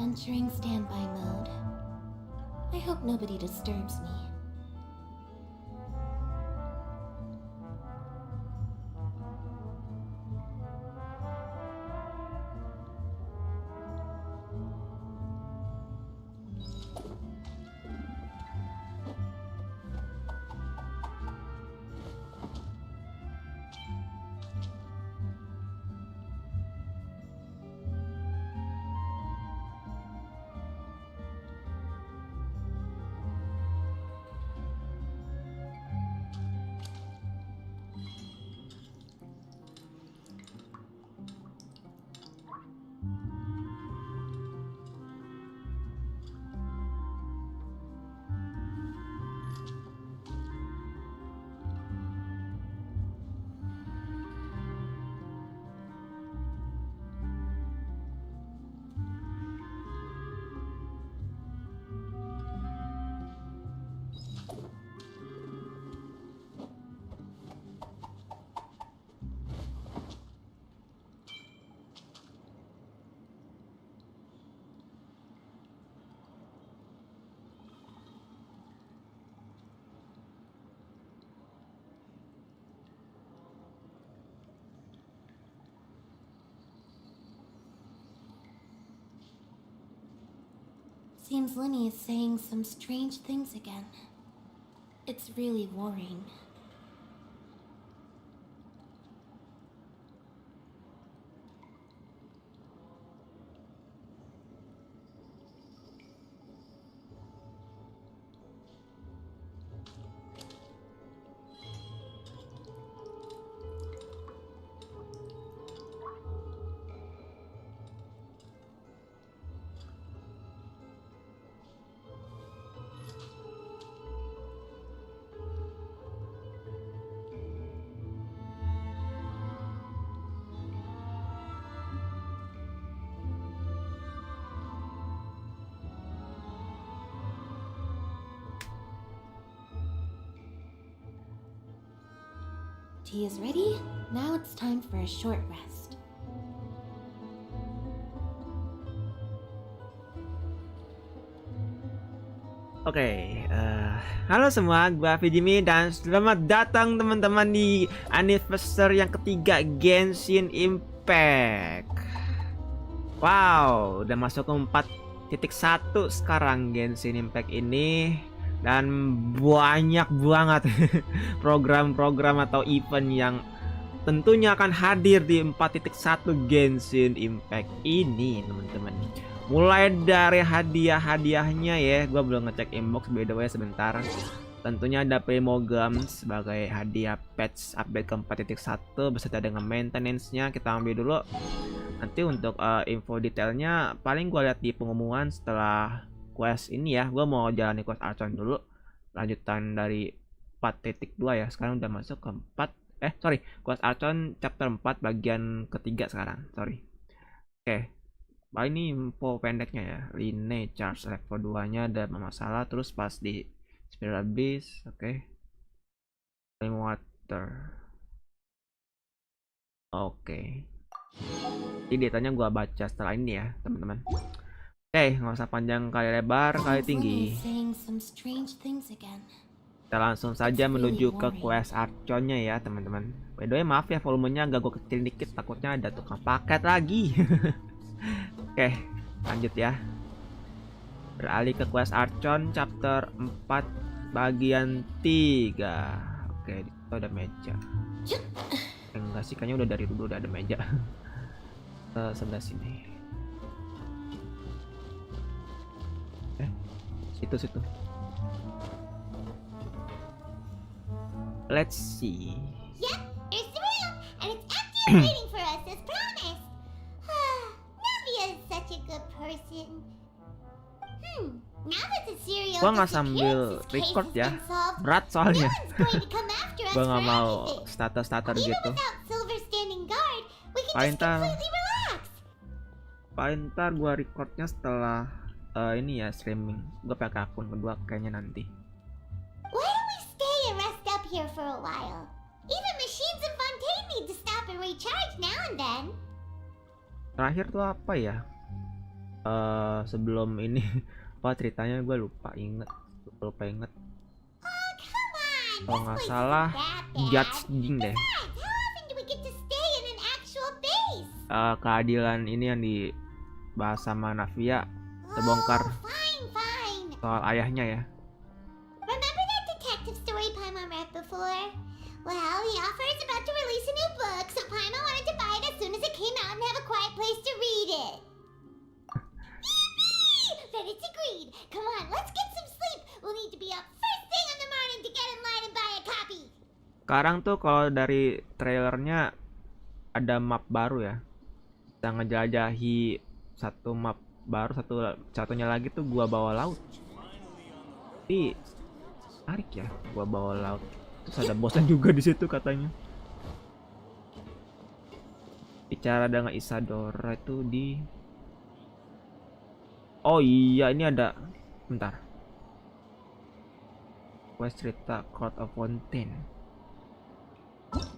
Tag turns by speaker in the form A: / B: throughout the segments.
A: Entering standby mode. I hope nobody disturbs me. Seems Linny is saying some strange things again. It's really worrying. Tea is ready. Now it's time for a short rest.
B: Halo semua, gua Jimmy dan selamat datang teman-teman di anniversary yang ketiga Genshin Impact. Wow, udah masuk ke 4.1 sekarang Genshin Impact ini. Dan banyak banget program-program atau event yang tentunya akan hadir di 4.1 Genshin Impact ini teman-teman. Mulai dari hadiah-hadiahnya ya, gua belum ngecek inbox by the way sebentar. Tentunya ada Primogems sebagai hadiah patch update ke 4.1 beserta dengan maintenance-nya. Kita ambil dulu. Nanti untuk info detailnya paling gua lihat di pengumuman setelah quest ini ya. Gua mau jalani Quest Archon dulu. Lanjutan dari 4.2 ya. Sekarang udah masuk ke 4. Quest Archon chapter 4 bagian ketiga sekarang. Oke. Ini info pendeknya ya. Line charge level 2 nya ada masalah. Terus pas di spiral beast. Oke. Flame water. Oke. Jadi datanya gua baca setelah ini ya teman-teman. Nggak usah panjang kali lebar kali tinggi. Kita langsung saja menuju ke Quest Archonnya ya teman-teman. By the way maaf ya volumenya agak gue kecil dikit, takutnya ada tukang paket lagi. Oke, lanjut ya. Beralih ke Quest Archon chapter 4 bagian 3. Oke, itu ada meja. Enggak sih, kayaknya udah dari dulu udah ada meja. Sebelah sini. Situ. Let's see.
C: Yep, there's the room, and it's empty and waiting for us as promised. Navia is such a good person. Now that the serial
B: Gua nggak sambil record ya, berat soalnya. Gua nggak mau starter gitu. Paling ntar gua recordnya setelah ini ya streaming. Gue pakai akun kedua kayaknya nanti.
C: Why don't we stay and rest up here for a while? Even machines in Fontaine need to stop and recharge now and then.
B: Terakhir tuh apa ya? Sebelum ini apa ceritanya gue lupa inget.
C: Oh, come on.
B: Kalau
C: This
B: nggak
C: place
B: salah
C: isn't that bad.
B: judging deh.
C: Besides, how often do we get to stay in an actual base?
B: Keadilan ini yang dibahas sama Navia terbongkar
C: Oh, fine.
B: soal ayahnya ya.
C: Remember that detective story Paimon read before? Well, the author is about to release a new book, so Paimon wanted to buy it as soon as it came out and have a quiet place to read it. Yippee! Then it's agreed. Come on, let's get some sleep. We'll need to be up first thing in the morning to get in line and buy a copy.
B: Sekarang tuh kalau dari trailernya ada map baru ya. Kita ngejelajahi satu map baru, satunya lagi tuh gua bawah laut. Tapi tarik ya, gua bawah laut. Terus ada bosan juga di situ katanya. Bicara dengan Isadora itu di. Oh iya, ini ada. Bentar. Quest cerita Court of Fountain.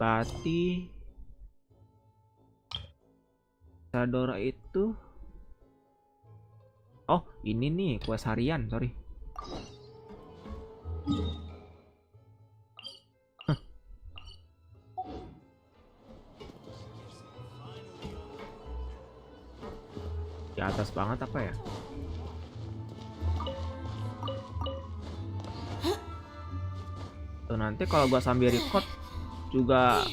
B: Berarti Isadora itu. Oh, ini nih quest harian, sorry. Di atas banget apa ya? Tuh nanti kalau gua sambil record juga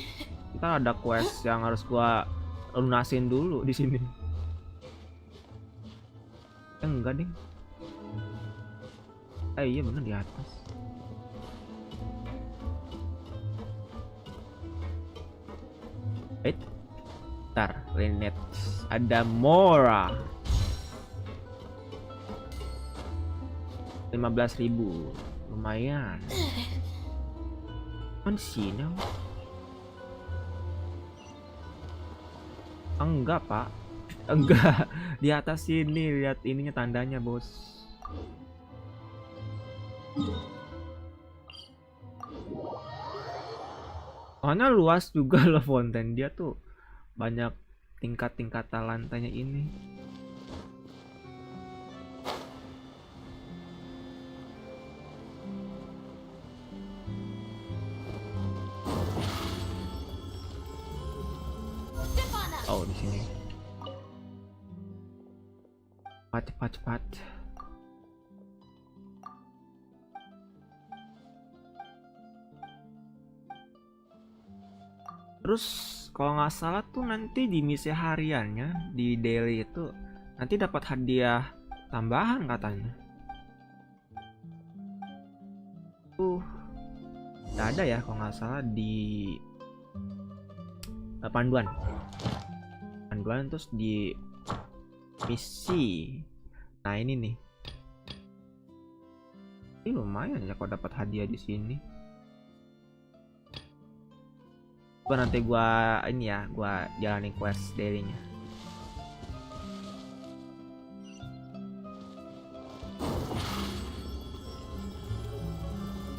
B: kita ada quest yang harus gua lunasin dulu di sini. Enggak deh. Iya bener di atas. Ntar, Linet. Ada Mora. 15.000. Lumayan. Mana sini? Enggak, Pak. Enggak. Di atas sini, lihat ininya tandanya, Bos. Karena luas juga loh fonten dia tuh. Banyak tingkat-tingkatan lantainya ini. Oh, di sini. Cepat. Terus kalau nggak salah tuh nanti di misi hariannya di daily itu nanti dapat hadiah tambahan katanya. Nggak ada ya kalau nggak salah di panduan terus di misi. Nah ini nih. Ini lumayan ya kalau dapat hadiah di sini. Nanti gua jalani quest daily-nya.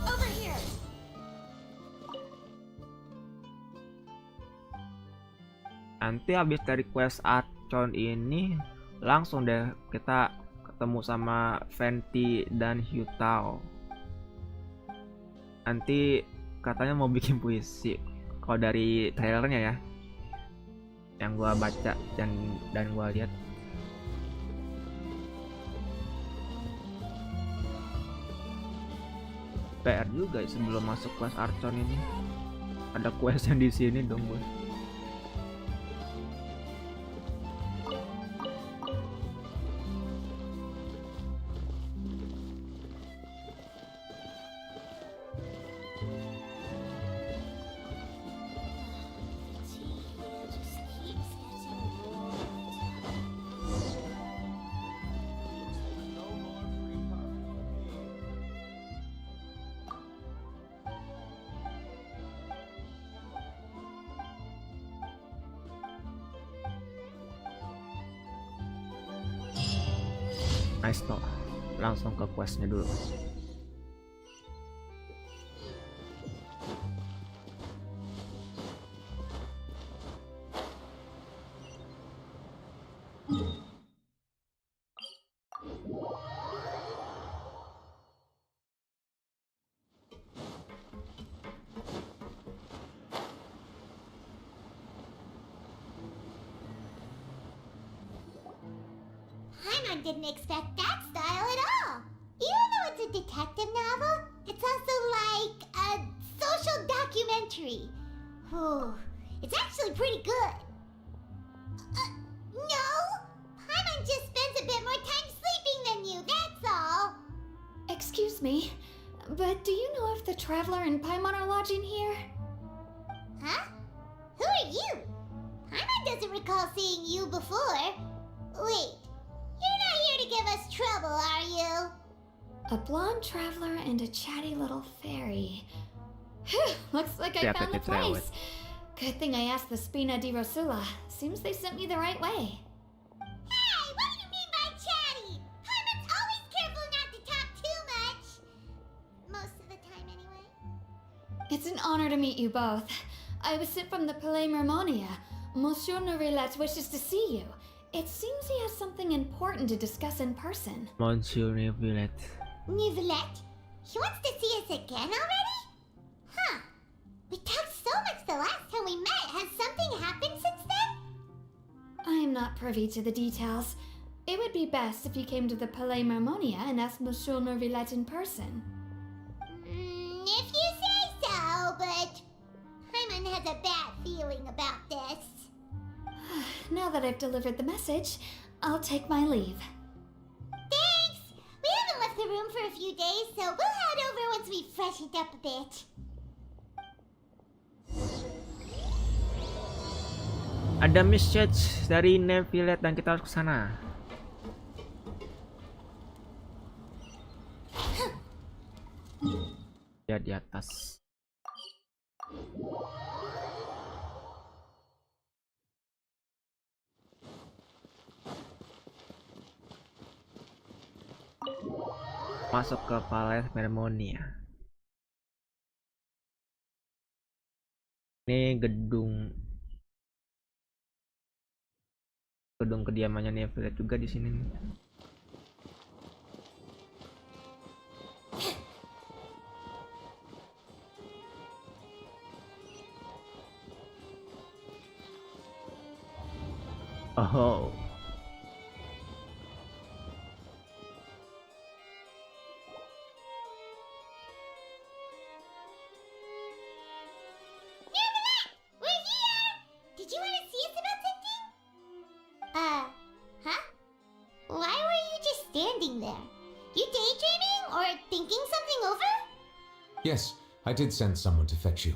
C: Over here.
B: Nanti habis dari Quest Archon ini langsung deh kita ketemu sama Fenty dan Hyutao. Nanti katanya mau bikin puisi. Kalau dari trailernya ya, yang gua baca dan gua lihat, PR juga sebelum masuk Quest Archon ini. Ada quest yang di sini dong gue. Nice toh. Langsung ke questnya dulu.
C: Paimon didn't expect that style at all. Even though it's a detective novel, it's also like a social documentary. Whew, it's actually pretty good. No! Paimon just spends a bit more time sleeping than you, that's all.
D: Excuse me, but do you know if the Traveler and Paimon are lodging here?
C: Huh? Who are you? Paimon doesn't recall seeing you before. Wait, you're not here to give us trouble, are you?
D: A blonde traveler and a chatty little fairy. Whew, looks like I found the place. Good thing I asked the Spina di Rosula. Seems they sent me the right way.
C: Hey, what do you mean by chatty? Paimon's always careful not to talk too much. Most of the time, anyway.
D: It's an honor to meet you both. I was sent from the Palais Mermonia. Monsieur Nerillet wishes to see you. It seems he has something important to discuss in person.
B: Monsieur Nerillet.
C: Nivelette? He wants to see us again already? Huh. We talked so much the last time we met. Has something happened since then?
D: I am not privy to the details. It would be best if you came to the Palais Mermonia and asked Monsieur Nerillet in person.
C: If you say so, but Paimon has a bad feeling about this.
D: Now that I've delivered the message, I'll take my leave.
C: Thanks! We haven't left the room for a few days, so we'll head over once we've freshened up a bit.
B: Ada message dari Nevillet dan kita harus ke sana. Ya di atas. Masuk ke Palais Mermonia. Ini gedung kediamannya Nevillet juga di sini nih. Oh.
C: We're here! Did you want to see us about something? Huh? Why were you just standing there? You daydreaming or thinking something over?
E: Yes, I did send someone to fetch you.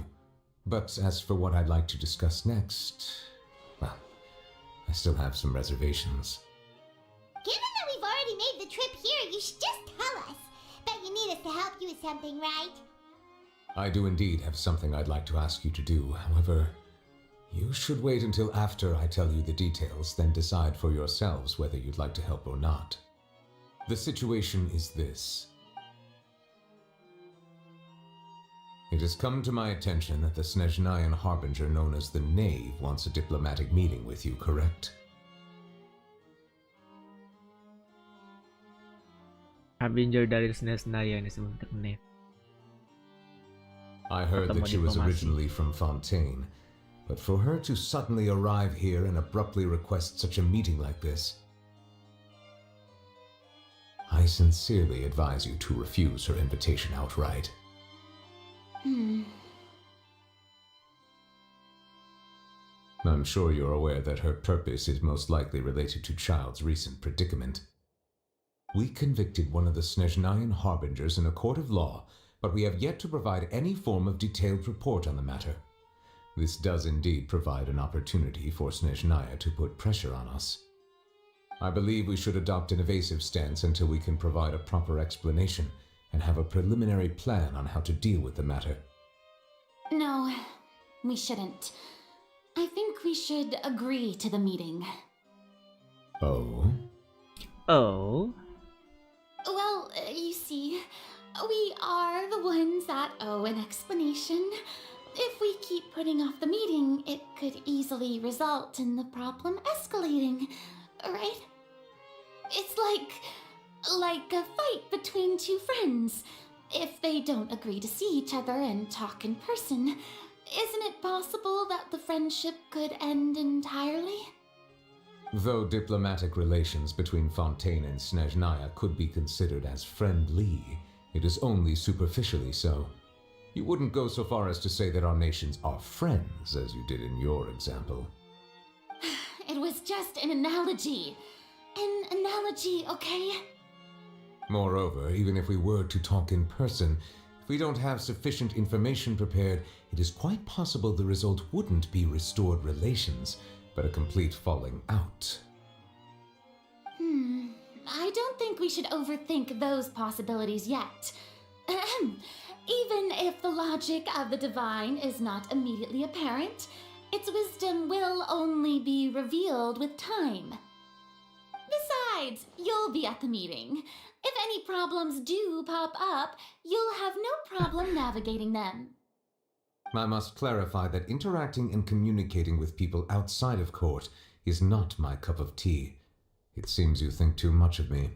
E: But as for what I'd like to discuss next, well, I still have some reservations.
C: Given that we've already made the trip here, you should just tell us. Bet you need us to help you with something, right?
E: I do indeed have something I'd like to ask you to do. However, you should wait until after I tell you the details, then decide for yourselves whether you'd like to help or not. The situation is this. It has come to my attention that the Snezhnayan harbinger known as the Knave wants a diplomatic meeting with you, correct?
B: Harbinger dari Snezhnayan disebut Knave.
E: I heard that she was originally from Fontaine, but for her to suddenly arrive here and abruptly request such a meeting like this, I sincerely advise you to refuse her invitation outright. I'm sure you're aware that her purpose is most likely related to Child's recent predicament. We convicted one of the Snezhnayan harbingers in a court of law, but we have yet to provide any form of detailed report on the matter. This does indeed provide an opportunity for Snezhnaya to put pressure on us. I believe we should adopt an evasive stance until we can provide a proper explanation and have a preliminary plan on how to deal with the matter.
A: No, we shouldn't. I think we should agree to the meeting.
E: Oh?
B: Oh?
A: Well, you see, we are the ones that owe an explanation. If we keep putting off the meeting, it could easily result in the problem escalating, right? It's like a fight between two friends. If they don't agree to see each other and talk in person, isn't it possible that the friendship could end entirely?
E: Though diplomatic relations between Fontaine and Snezhnaya could be considered as friendly, it is only superficially so. You wouldn't go so far as to say that our nations are friends, as you did in your example.
A: It was just an analogy. An analogy, okay?
E: Moreover, even if we were to talk in person, if we don't have sufficient information prepared, it is quite possible the result wouldn't be restored relations, but a complete falling out.
A: I don't think we should overthink those possibilities yet. Ahem. Even if the logic of the divine is not immediately apparent, its wisdom will only be revealed with time. Besides, you'll be at the meeting. If any problems do pop up, you'll have no problem navigating them.
E: I must clarify that interacting and communicating with people outside of court is not my cup of tea. It seems you think too much of me.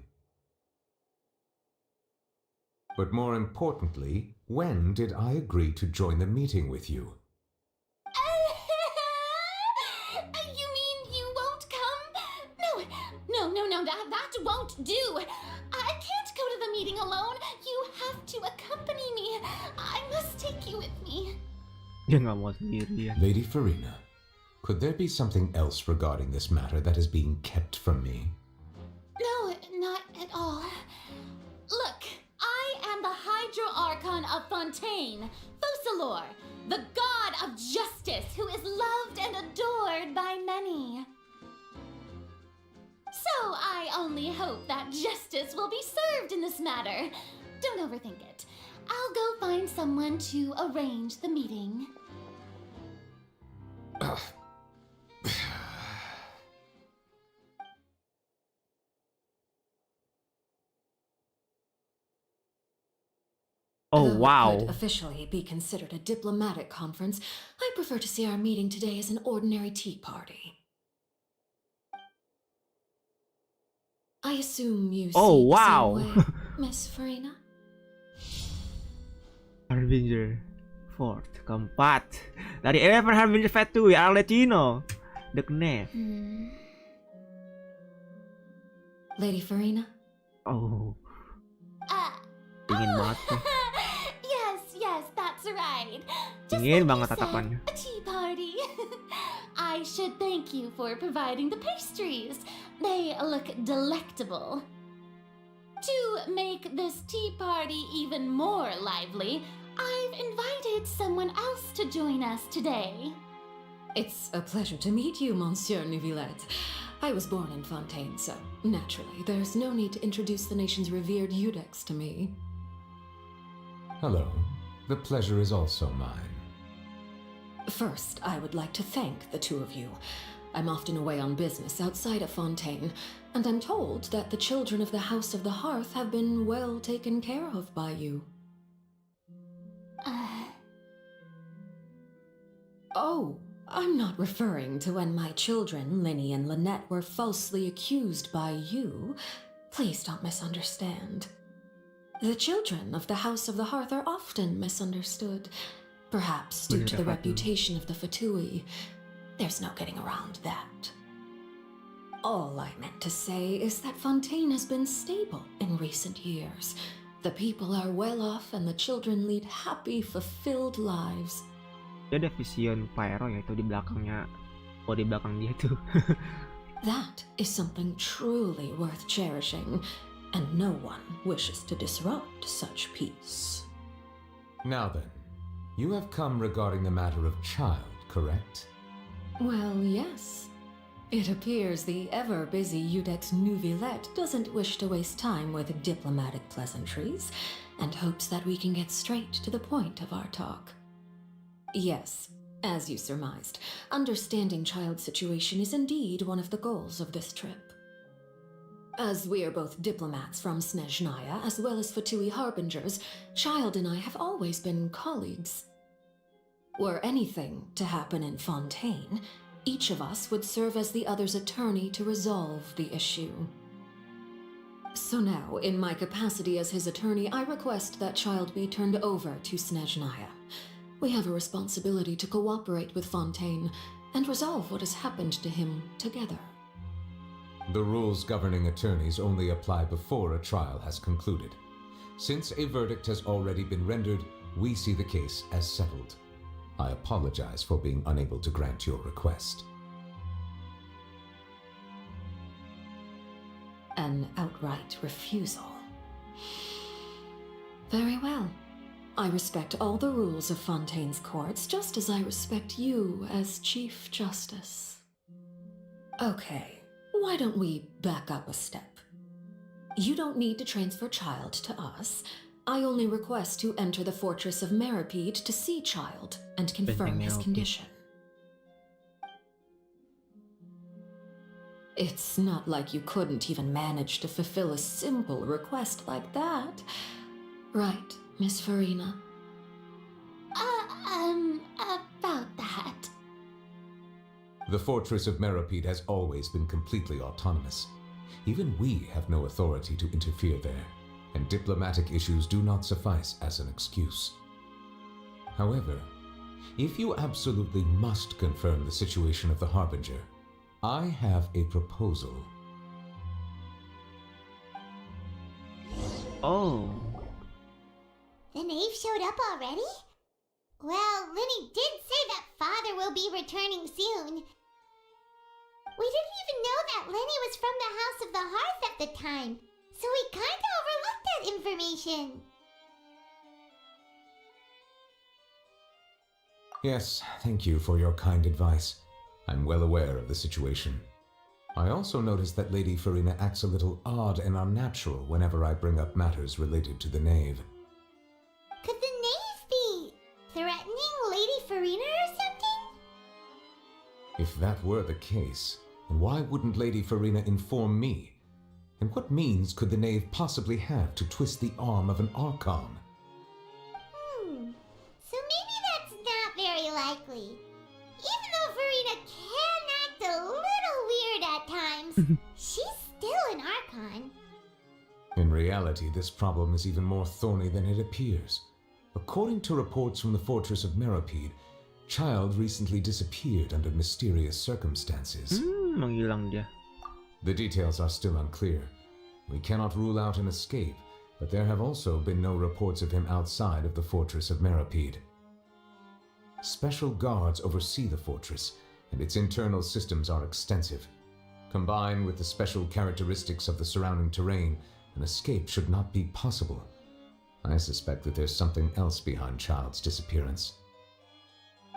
E: But more importantly, when did I agree to join the meeting with you?
A: You mean you won't come? No, that won't do. I can't go to the meeting alone. You have to accompany me. I must take you with me.
B: Dia nggak mau sendirian.
E: Lady Farina, could there be something else regarding this matter that is being kept from me?
A: No, not at all. Look, I am the Hydro Archon of Fontaine, Focalor, the god of justice who is loved and adored by many. So I only hope that justice will be served in this matter. Don't overthink it. I'll go find someone to arrange the meeting.
B: Oh
F: Though
B: wow.
F: it could officially be considered a diplomatic conference, I prefer to see our meeting today as an ordinary tea party. I assume you see
B: Oh,
F: the
B: wow.
F: same way, Miss Farina?
B: Harbinger Fourth keempat dari Eleven Harbinger Fate 2 ya, I'll let you know. The Knave.
F: Lady Farina?
B: Oh,
A: Uh,
B: ingin banget tuh.
A: yes, that's right. Just
B: Ingin
A: like
B: banget
A: you said,
B: tatapannya.
A: a tea party. I should thank you for providing the pastries. They look delectable. To make this tea party even more lively, I've invited someone else to join us today.
F: It's a pleasure to meet you, Monsieur Neuvillette. I was born in Fontaine, so naturally, there's no need to introduce the nation's revered Eudex to me.
E: Hello. The pleasure is also mine.
F: First, I would like to thank the two of you. I'm often away on business outside of Fontaine, and I'm told that the children of the House of the Hearth have been well taken care of by you. Oh, I'm not referring to when my children, Linny and Lynette, were falsely accused by you. Please don't misunderstand. The children of the House of the Hearth are often misunderstood, perhaps due to the reputation of the Fatui. There's no getting around that. All I meant to say is that Fontaine has been stable in recent years. The people are well off and the children lead happy, fulfilled lives.
B: Dia ada vision Pyro yaitu di belakangnya. Oh, di belakang dia tuh.
F: That is something truly worth cherishing, and no one wishes to disrupt such peace.
E: Now then, you have come regarding the matter of child, correct?
F: Well, yes. It appears the ever-busy Eudex Neuvillette doesn't wish to waste time with diplomatic pleasantries, and hopes that we can get straight to the point of our talk. Yes, as you surmised, understanding child's situation is indeed one of the goals of this trip. As we are both diplomats from Snezhnaya, as well as Fatui harbingers, Child and I have always been colleagues. Were anything to happen in Fontaine, each of us would serve as the other's attorney to resolve the issue. So now, in my capacity as his attorney, I request that Child be turned over to Snezhnaya. We have a responsibility to cooperate with Fontaine and resolve what has happened to him together.
E: The rules governing attorneys only apply before a trial has concluded. Since a verdict has already been rendered, we see the case as settled. I apologize for being unable to grant your request.
F: An outright refusal. Very well. I respect all the rules of Fontaine's courts, just as I respect you as Chief Justice. Okay, why don't we back up a step? You don't need to transfer Child to us. I only request to enter the Fortress of Meripede to see Child and confirm his condition. It's not like you couldn't even manage to fulfill a simple request like that. Right, Miss Farina?
A: About that.
E: The Fortress of Meripede has always been completely autonomous. Even we have no authority to interfere there, and diplomatic issues do not suffice as an excuse. However, if you absolutely must confirm the situation of the Harbinger, I have a proposal.
B: Oh.
C: The knave showed up already? Well, Linny did say that father will be returning soon. We didn't even know that Lenny was from the House of the Hearth at the time, so we kinda overlooked that information.
E: Yes, thank you for your kind advice. I'm well aware of the situation. I also noticed that Lady Farina acts a little odd and unnatural whenever I bring up matters related to the knave.
C: Could the knave be threatening Lady Farina or something?
E: If that were the case, then why wouldn't Lady Farina inform me? And what means could the knave possibly have to twist the arm of an Archon?
C: So maybe that's not very likely. Even though Farina can act a little weird at times, she's still an Archon.
E: In reality, this problem is even more thorny than it appears. According to reports from the Fortress of Meripede, Child recently disappeared under mysterious circumstances.
B: Menghilang dia.
E: The details are still unclear. We cannot rule out an escape, but there have also been no reports of him outside of the Fortress of Meripede. Special guards oversee the fortress, and its internal systems are extensive. Combined with the special characteristics of the surrounding terrain, an escape should not be possible. I suspect that there's something else behind Child's disappearance.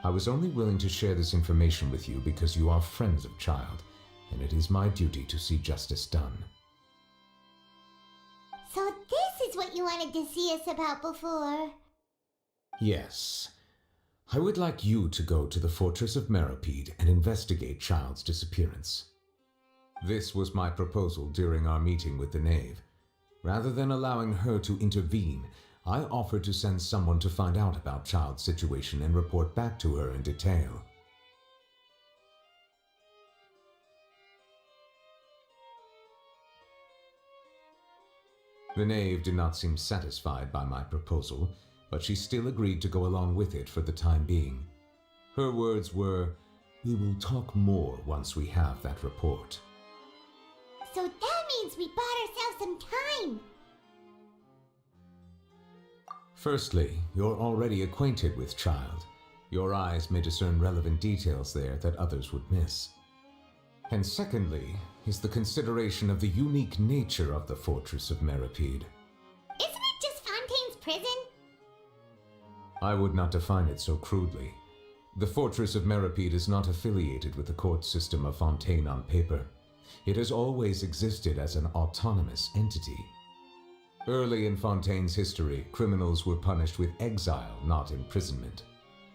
E: I was only willing to share this information with you because you are friends of Child, and it is my duty to see justice done.
C: So this is what you wanted to see us about before.
E: Yes. I would like you to go to the Fortress of Meripede and investigate Child's disappearance. This was my proposal during our meeting with the knave. Rather than allowing her to intervene, I offered to send someone to find out about Child's situation and report back to her in detail. The knave did not seem satisfied by my proposal, but she still agreed to go along with it for the time being. Her words were, "We will talk more once we have that report."
C: So that means we bought ourselves some time.
E: Firstly, you're already acquainted with Child. Your eyes may discern relevant details there that others would miss. And secondly, is the consideration of the unique nature of the Fortress of Meripede.
C: Isn't it just Fontaine's prison?
E: I would not define it so crudely. The Fortress of Meripede is not affiliated with the court system of Fontaine on paper. It has always existed as an autonomous entity. Early in Fontaine's history, criminals were punished with exile, not imprisonment.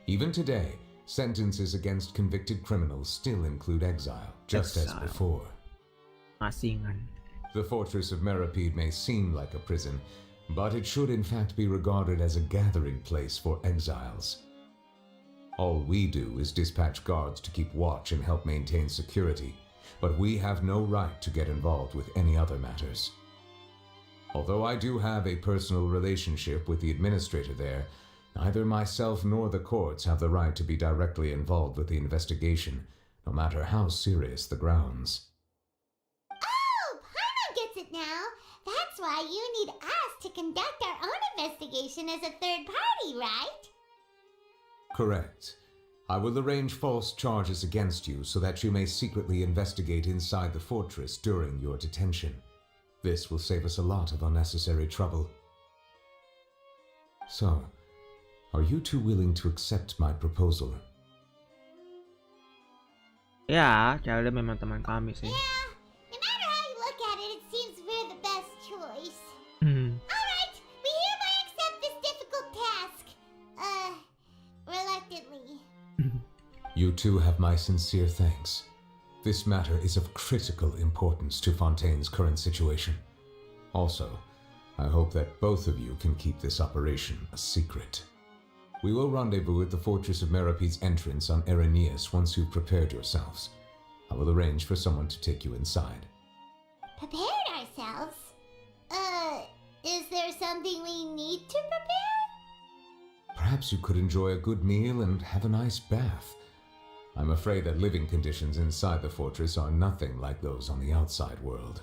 E: Even today, sentences against convicted criminals still include exile, just as before.
B: Asingan.
E: The Fortress of Meripede may seem like a prison, but it should in fact be regarded as a gathering place for exiles. All we do is dispatch guards to keep watch and help maintain security, but we have no right to get involved with any other matters. Although I do have a personal relationship with the administrator there, neither myself nor the courts have the right to be directly involved with the investigation, no matter how serious the grounds.
C: now. That's why you need us to conduct our own investigation as a third party, right?
E: Correct. I will arrange false charges against you so that you may secretly investigate inside the fortress during your detention. This will save us a lot of unnecessary trouble. So, are you two willing to accept my proposal?
B: Ya, Caleb memang teman kami sih.
C: Yeah, no matter how you look at it, it seems we're the best choice.
B: Hmm.
C: Alright, we hereby accept this difficult task. Reluctantly.
E: You two have my sincere thanks. This matter is of critical importance to Fontaine's current situation. Also, I hope that both of you can keep this operation a secret. We will rendezvous at the Fortress of Meropede's entrance on Erenius once you've prepared yourselves. I will arrange for someone to take you inside.
C: Prepared ourselves? Is there something we need to prepare?
E: Perhaps you could enjoy a good meal and have a nice bath. I'm afraid that living conditions inside the fortress are nothing like those on the outside world.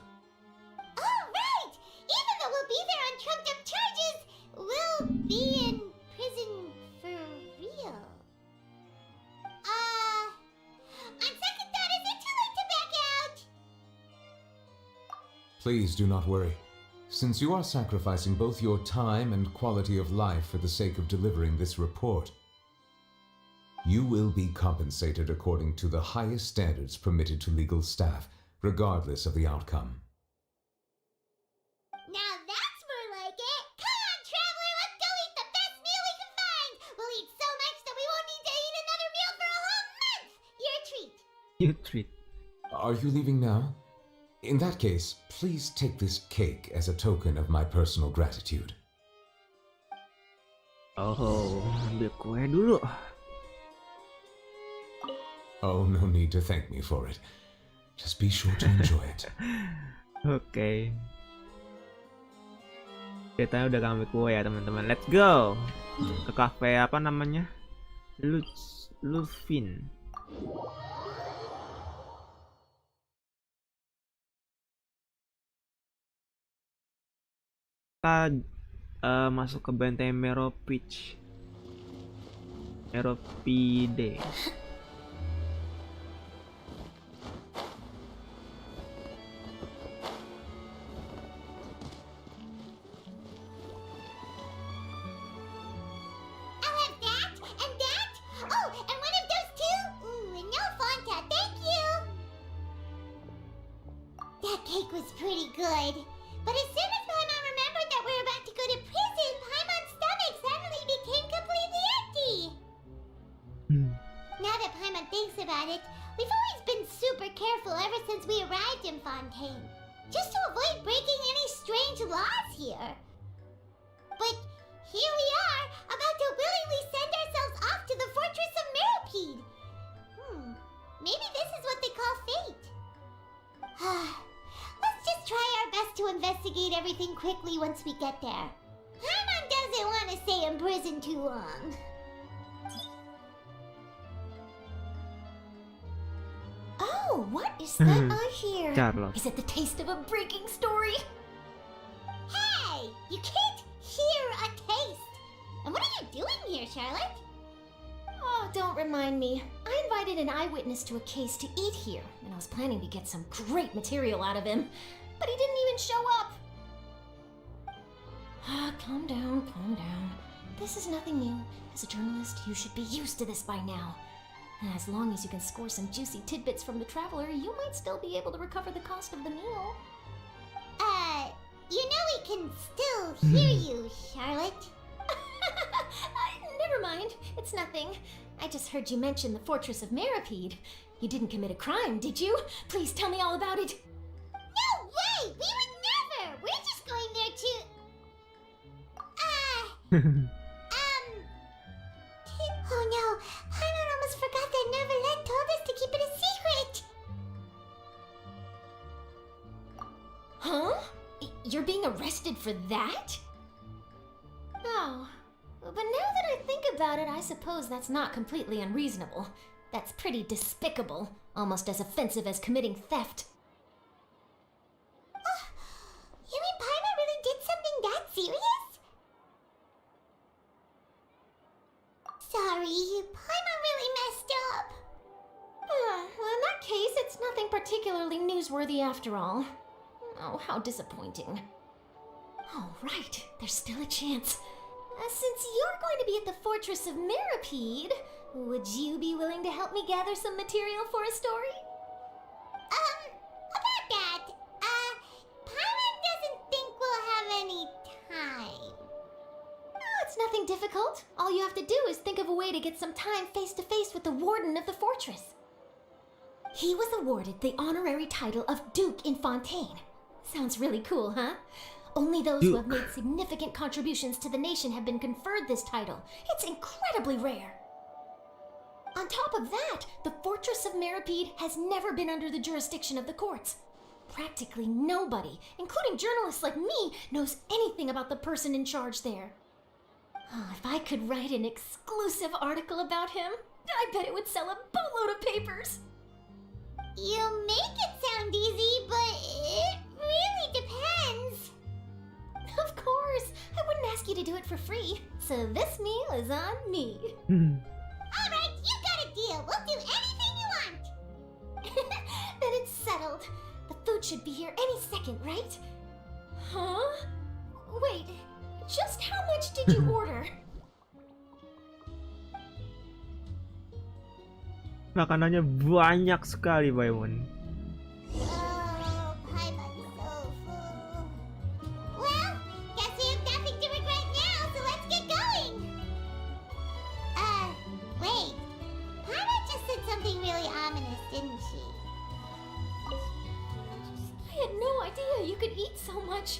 C: Oh, right! Even though we'll be there on trumped-up charges, we'll be in prison for real. On second thought, is it too late to back out?
E: Please do not worry. Since you are sacrificing both your time and quality of life for the sake of delivering this report, you will be compensated according to the highest standards permitted to legal staff, regardless of the outcome.
C: Now that's more like it! Come on, traveler, let's go eat the best meal we can find! We'll eat so much that we won't need to eat another meal for a whole month! Your treat!
B: You treat.
E: Are you leaving now? In that case, please take this cake as a token of my personal gratitude.
B: Oh, ambil kue dulu.
E: Oh, no need to thank me for it. Just be sure to enjoy it.
B: Oke. Kita udah ambil kue ya teman-teman. Let's go ke cafe apa namanya? Lufin. Kita masuk ke benteng Meropide.
C: I'll have that, and that! Oh, and one of those two? Ooh, and no Fanta, thank you! That cake was pretty good. But as soon as Paimon remembered that we were about to go to prison, Paimon's stomach suddenly became completely empty. Now that Paimon thinks about it, we've always been super careful ever since we arrived in Fontaine. Just to avoid breaking any strange laws here. But here we are, about to willingly send ourselves off to the Fortress of Meropide. Maybe this is what they call fate. Let's just try our best to investigate everything quickly once we get there. Paimon doesn't want to stay in prison too long.
D: Oh, what is that I hear?
B: Carlos.
D: Is it the taste of a breaking story?
C: Hey, you can't hear a taste. And what are you doing here, Charlotte?
D: Oh, don't remind me. I invited an eyewitness to a case to eat here, and I was planning to get some great material out of him, but he didn't even show up. Calm down, calm down. This is nothing new. As a journalist, you should be used to this by now. And as long as you can score some juicy tidbits from the traveler, you might still be able to recover the cost of the meal.
C: You know we can still hear you, Charlotte.
D: Never mind. It's nothing. I just heard you mention the Fortress of Meropide. You didn't commit a crime, did you? Please tell me all about it.
C: No way! We would never! We're just going there to... Oh no, Paimon almost forgot that Neverland told us to keep it a secret!
D: Huh? You're being arrested for that? Oh. But now that I think about it, I suppose that's not completely unreasonable. That's pretty despicable, almost as offensive as committing theft. nothing particularly newsworthy after all. Oh, how disappointing. Oh, right. There's still a chance. Since you're going to be at the Fortress of Mirapede, would you be willing to help me gather some material for a story?
C: About that, Paimon doesn't think we'll have any time.
D: Oh, it's nothing difficult. All you have to do is think of a way to get some time face to face with the warden of the fortress. He was awarded the honorary title of Duke in Fontaine. Sounds really cool, huh? Only those who have made significant contributions to the nation have been conferred this title. It's incredibly rare. On top of that, the Fortress of Mirapede has never been under the jurisdiction of the courts. Practically nobody, including journalists like me, knows anything about the person in charge there. Oh, if I could write an exclusive article about him, I bet it would sell a boatload of papers.
C: You make it sound easy, but it really depends.
D: Of course, I wouldn't ask you to do it for free, so this meal is on me.
C: All right, you got a deal. We'll do anything you want.
D: Then it's settled. The food should be here any second, right? Huh? Wait, just how much did you order?
B: Makanannya banyak sekali, Baimon.
C: Oh, Paimon's so full. Well, guess we have nothing to regret now, so let's get going. Wait. Paimon just said something really ominous, didn't she?
D: I had no idea you could eat so much.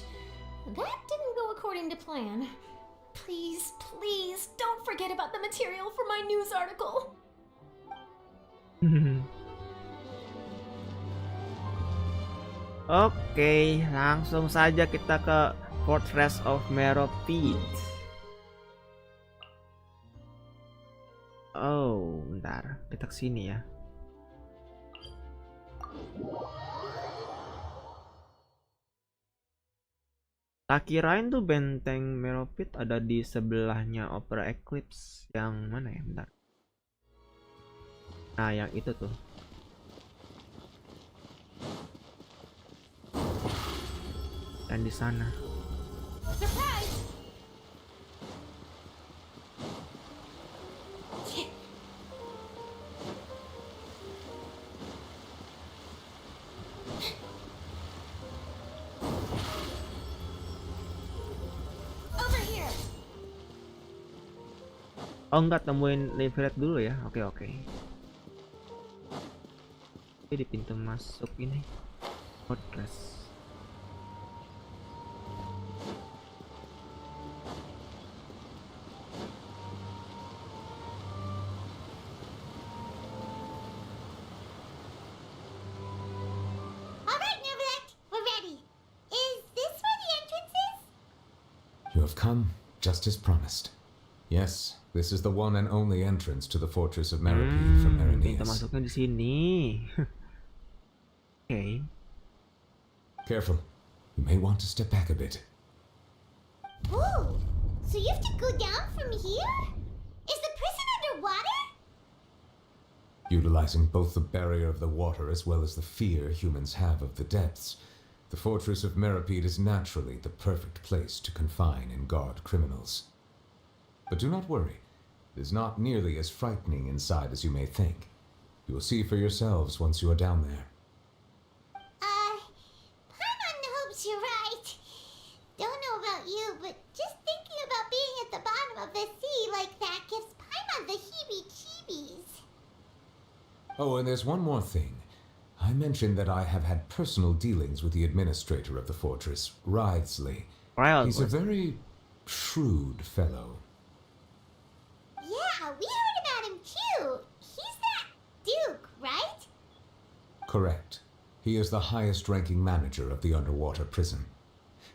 D: That didn't go according to plan. Please, please, don't forget about the material for my news article.
B: Oke, langsung saja kita ke Fortress of Mirapede. Oh, bentar, kita kesini ya. Tak kirain tuh benteng Mirapede ada di sebelahnya Opera Eclipse. Yang mana ya, bentar. Nah, yang itu tuh. Dan di sana.
D: Surprise! Over here.
B: Oh enggak, temuin levelet dulu ya. Oke. Oke, di pintu masuk ini. Fortress.
C: All right, Neverland, we're ready. Is this where the entrance is?
E: You have come just as promised. Yes, this is the one and only entrance to the Fortress of Mirapede from
B: Pintu
E: Erenius.
B: masuknya di sini. Oke.
E: Careful. You may want to step back a bit.
C: Ooh, so you have to go down from here? Is the prison underwater?
E: Utilizing both the barrier of the water as well as the fear humans have of the depths, the Fortress of Mirapede is naturally the perfect place to confine and guard criminals. But do not worry, it is not nearly as frightening inside as you may think. You will see for yourselves once you are down there.
C: Paimon hopes you're right. Don't know about you, but just thinking about being at the bottom of the sea like that gives Paimon the heebie-jeebies.
E: Oh, and there's one more thing. I mentioned that I have had personal dealings with the administrator of the fortress, Wriothesley. He's a very shrewd fellow.
C: Yeah, we heard about him too. He's that Duke, right?
E: Correct. He is the highest-ranking manager of the underwater prison.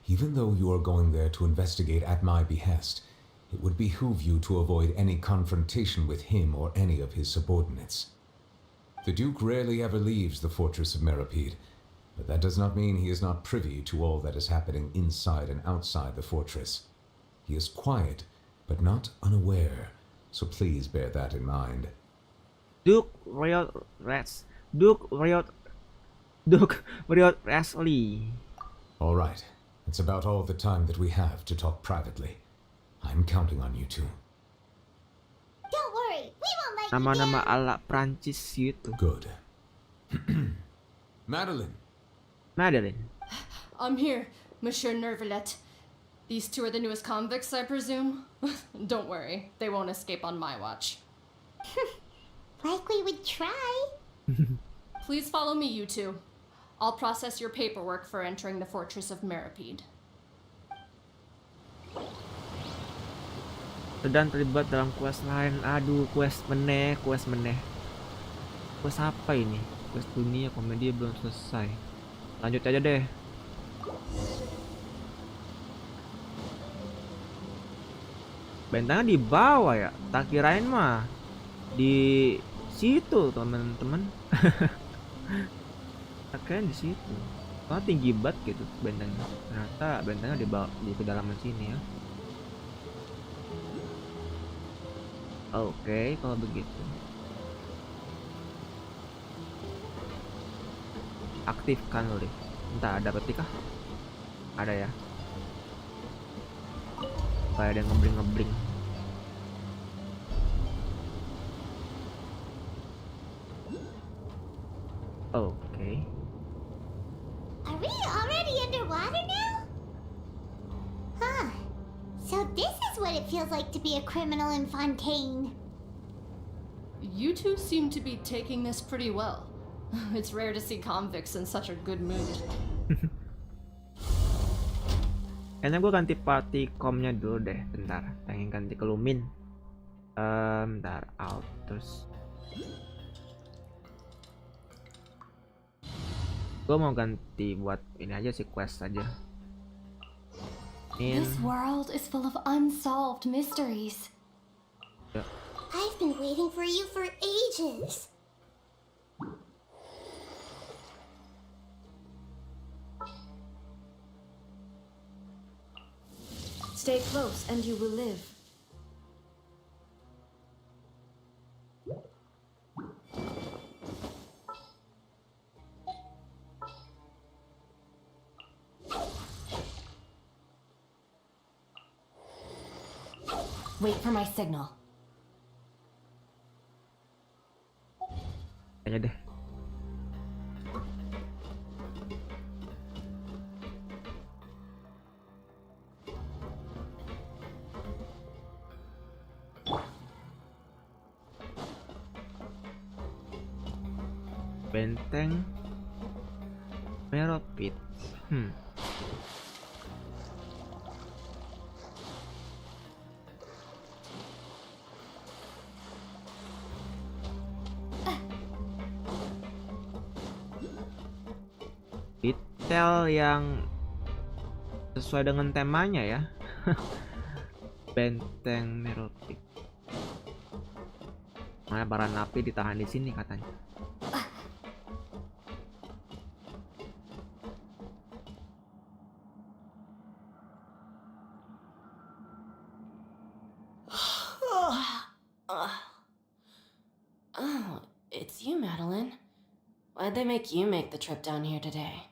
E: Even though you are going there to investigate at my behest, it would behoove you to avoid any confrontation with him or any of his subordinates. The Duke rarely ever leaves the Fortress of Mirapede, but that does not mean he is not privy to all that is happening inside and outside the fortress. He is quiet, but not unaware, so please bear that in mind.
B: Duke Riot Duke Beriot Presley.
E: All right. It's about all the time that we have to talk privately. I'm counting on you two.
C: Don't worry, we won't let you
B: Nama-nama
C: down.
B: ala Prancis gitu.
E: Good. Madeline.
B: Madeline.
G: I'm here, Monsieur Nervalet. These two are the newest convicts, I presume? Don't worry, they won't escape on my watch.
C: Like we would try.
G: Please follow me, you two. I'll process your paperwork for entering the Fortress of Meripede.
B: Sedang terlibat dalam quest lain. Aduh, quest meneh. Quest apa ini? Quest dunia komedi belum selesai. Lanjut aja deh. Bentangnya di bawah ya. Tak kirain mah di situ, teman-teman. Tak kirain di situ. Soalnya tinggi banget gitu bentangnya. Ternyata bentangnya di bawah, di kedalaman sini ya. Oke, kalau begitu. Aktifkan lift. Entah ada petik kah? Ada ya. Kayak ada yang ngebring-ngebring. Oke.
C: Are we already underwater now? Huh. So this is what it feels like to be a criminal in Fontaine.
G: You two seem to be taking this pretty well. It's rare to see convicts in such a good mood.
B: Kayaknya gue ganti party comnya dulu deh, bentar. Pengen ganti ke Lumin. Bentar, out terus. Gue mau ganti buat ini aja sih, quest aja.
D: This world is full of unsolved mysteries.
B: Ya.
C: I've been waiting for you for ages.
D: Stay close and you will live. Wait for my signal.
B: Aja deh. Benteng Meripede. Detail yang sesuai dengan temanya ya. Benteng Meripede. Mana bara napi ditahan di sini katanya.
H: Oh, it's you, Madeline. Why'd they make you make the trip down here today?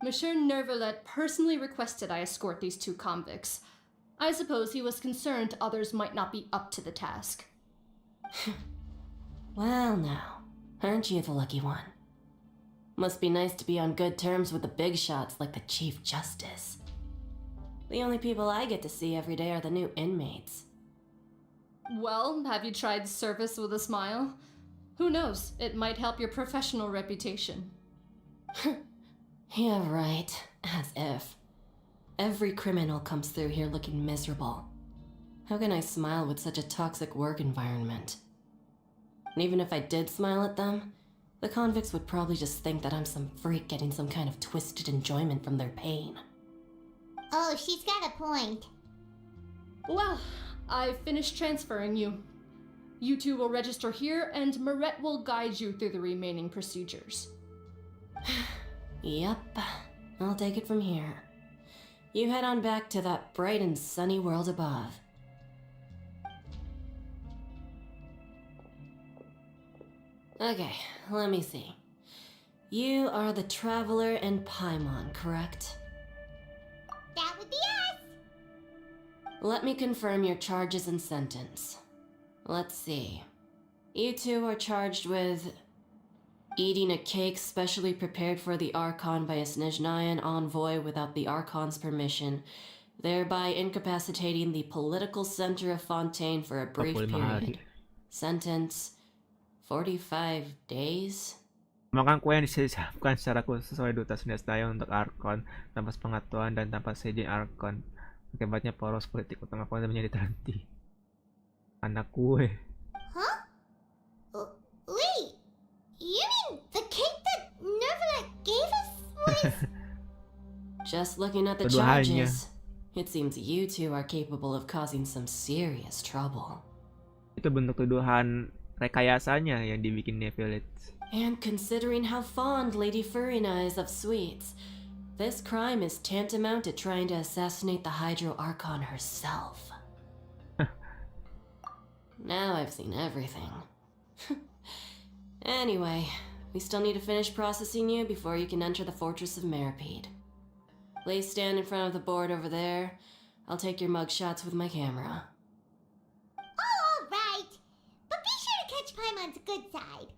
G: Monsieur Nervalet personally requested I escort these two convicts. I suppose he was concerned others might not be up to the task.
H: Well, now, aren't you the lucky one? Must be nice to be on good terms with the big shots like the Chief Justice. The only people I get to see every day are the new inmates.
G: Well, have you tried service with a smile? Who knows, it might help your professional reputation.
H: Yeah, right. As if. Every criminal comes through here looking miserable. How can I smile with such a toxic work environment? And even if I did smile at them, the convicts would probably just think that I'm some freak getting some kind of twisted enjoyment from their pain.
C: Oh, she's got a point.
G: Well, I finished transferring you. You two will register here, and Mirette will guide you through the remaining procedures.
H: Yep, I'll take it from here. You head on back to that bright and sunny world above. Okay, let me see. You are the Traveler and Paimon, correct?
C: That would be us.
H: Let me confirm your charges and sentence. Let's see. You two are charged with eating a cake specially prepared for the Archon by a Snezhnayan envoy without the Archon's permission, thereby incapacitating the political center of Fontaine for a brief
B: 45 hari.
H: period. Sentence, 45 days?
B: Makan kue yang disiapkan secara khusus oleh Duta Snezhnayan untuk Archon tanpa pengetahuan dan tanpa seizin Archon. Akibatnya poros politik utama Fontaine menjadi terhenti. Anak kue.
C: Huh? Wait, you mean the cake that Nervalet gave us was...
H: Just looking at the
B: Tuduhannya.
H: charges, it seems you two are capable of causing some serious trouble.
B: Itu bentuk tuduhan rekayasanya yang dibikin Nevelet.
H: And considering how fond Lady Furina is of sweets, this crime is tantamount to trying to assassinate the Hydro Archon herself. Now I've seen everything. Anyway, we still need to finish processing you before you can enter the Fortress of Meripede. Please stand in front of the board over there. I'll take your mugshots with my camera.
C: Oh, all right. But be sure to catch Paimon's good side.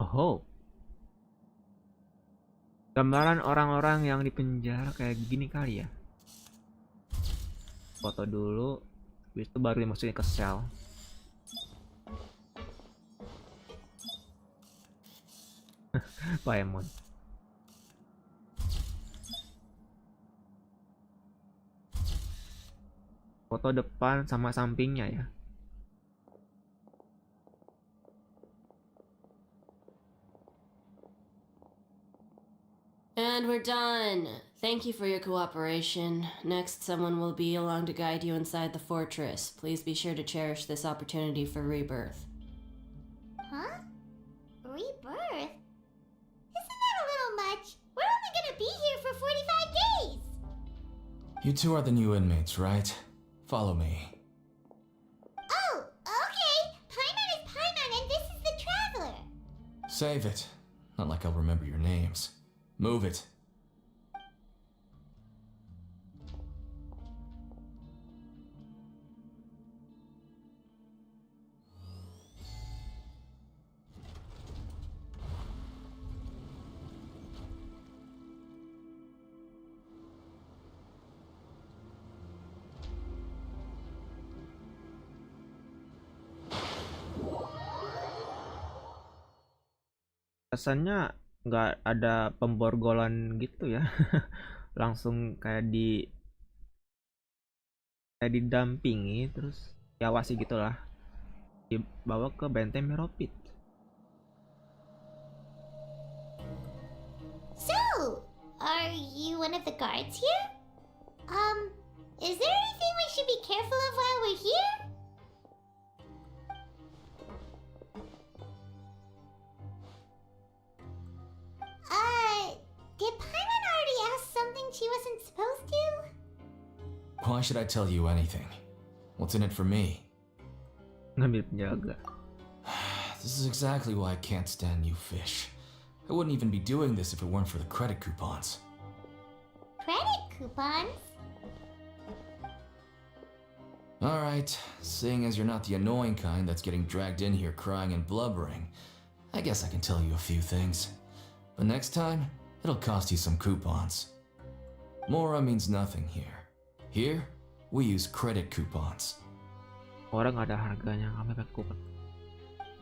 B: Oh. Gambaran orang-orang yang dipenjara kayak gini kali ya. Foto dulu, habis itu baru dimasukin ke sel. Paimon. Foto depan sama sampingnya ya.
H: And we're done. Thank you for your cooperation. Next, someone will be along to guide you inside the fortress. Please be sure to cherish this opportunity for rebirth.
C: Huh? Rebirth? Isn't that a little much? We're only gonna be here for 45 days!
I: You two are the new inmates, right? Follow me.
C: Oh, okay! Paimon is Paimon and this is the Traveler!
I: Save it. Not like I'll remember your names. Move it.
B: Rasanya nggak ada pemborgolan gitu ya. Langsung kayak didampingi terus diawasi gitulah, dibawa ke benteng Meropit.
C: So, are you one of the guards here? Is there anything we should be careful of while we're here? Did Paimon already ask something she wasn't supposed to?
I: Why should I tell you anything? What's in it for me?
B: Ngambil penjaga.
I: This is exactly why I can't stand you fish. I wouldn't even be doing this if it weren't for the credit coupons.
C: Credit coupons?
I: Alright, seeing as you're not the annoying kind that's getting dragged in here crying and blubbering, I guess I can tell you a few things. But next time, it'll cost you some coupons. Mora means nothing here. Here, we use credit coupons.
B: Orang ada harganya, kami pakai kupon.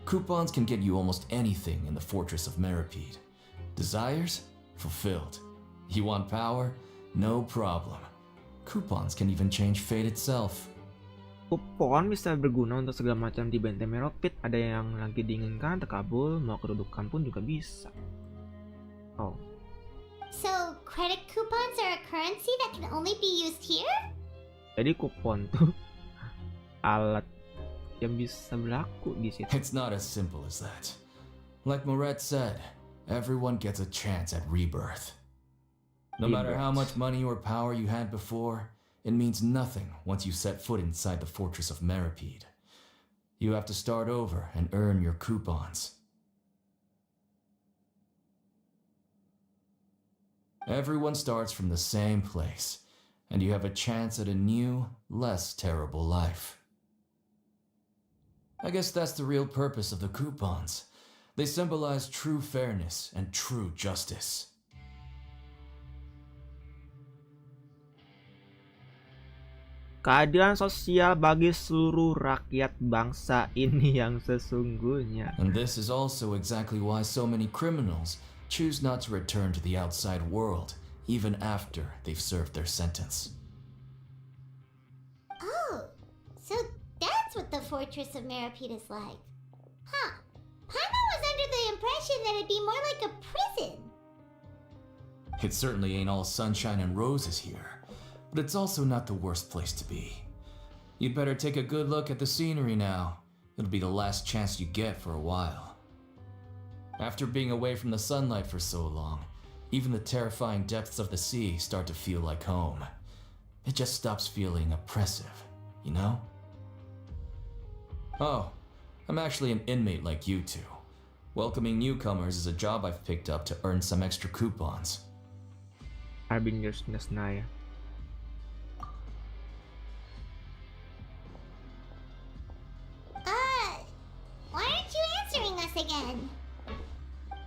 I: Coupons can get you almost anything in the Fortress of Meripede. Desires? Fulfilled. You want power? No problem. Coupons can even change fate itself.
B: Kupon bisa berguna untuk segala macam di benteng Meropit. Ada yang lagi diinginkan terkabul, mau kedudukan pun juga bisa. Oh.
C: So, credit coupons are a currency that can only be used here?
B: Jadi kupon tuh alat yang bisa berlaku di situ.
I: It's not as simple as that. Like Moret said, everyone gets a chance at rebirth. No matter how much money or power you had before, it means nothing once you set foot inside the Fortress of Meripede. You have to start over and earn your coupons. Everyone starts from the same place, and you have a chance at a new, less terrible life. I guess that's the real purpose of the coupons. They symbolize true fairness and true justice.
B: Keadilan sosial bagi seluruh rakyat bangsa ini yang sesungguhnya.
I: And this is also exactly why so many criminals choose not to return to the outside world, even after they've served their sentence.
C: Oh, so that's what the Fortress of Meripede is like. Huh. Paimon was under the impression that it'd be more like a prison.
I: It certainly ain't all sunshine and roses here, but it's also not the worst place to be. You'd better take a good look at the scenery now. It'll be the last chance you get for a while. After being away from the sunlight for so long, even the terrifying depths of the sea start to feel like home. It just stops feeling oppressive, you know? Oh, I'm actually an inmate like you two. Welcoming newcomers is a job I've picked up to earn some extra coupons.
B: Harbingers Nesnaya.
C: Why aren't you answering us again?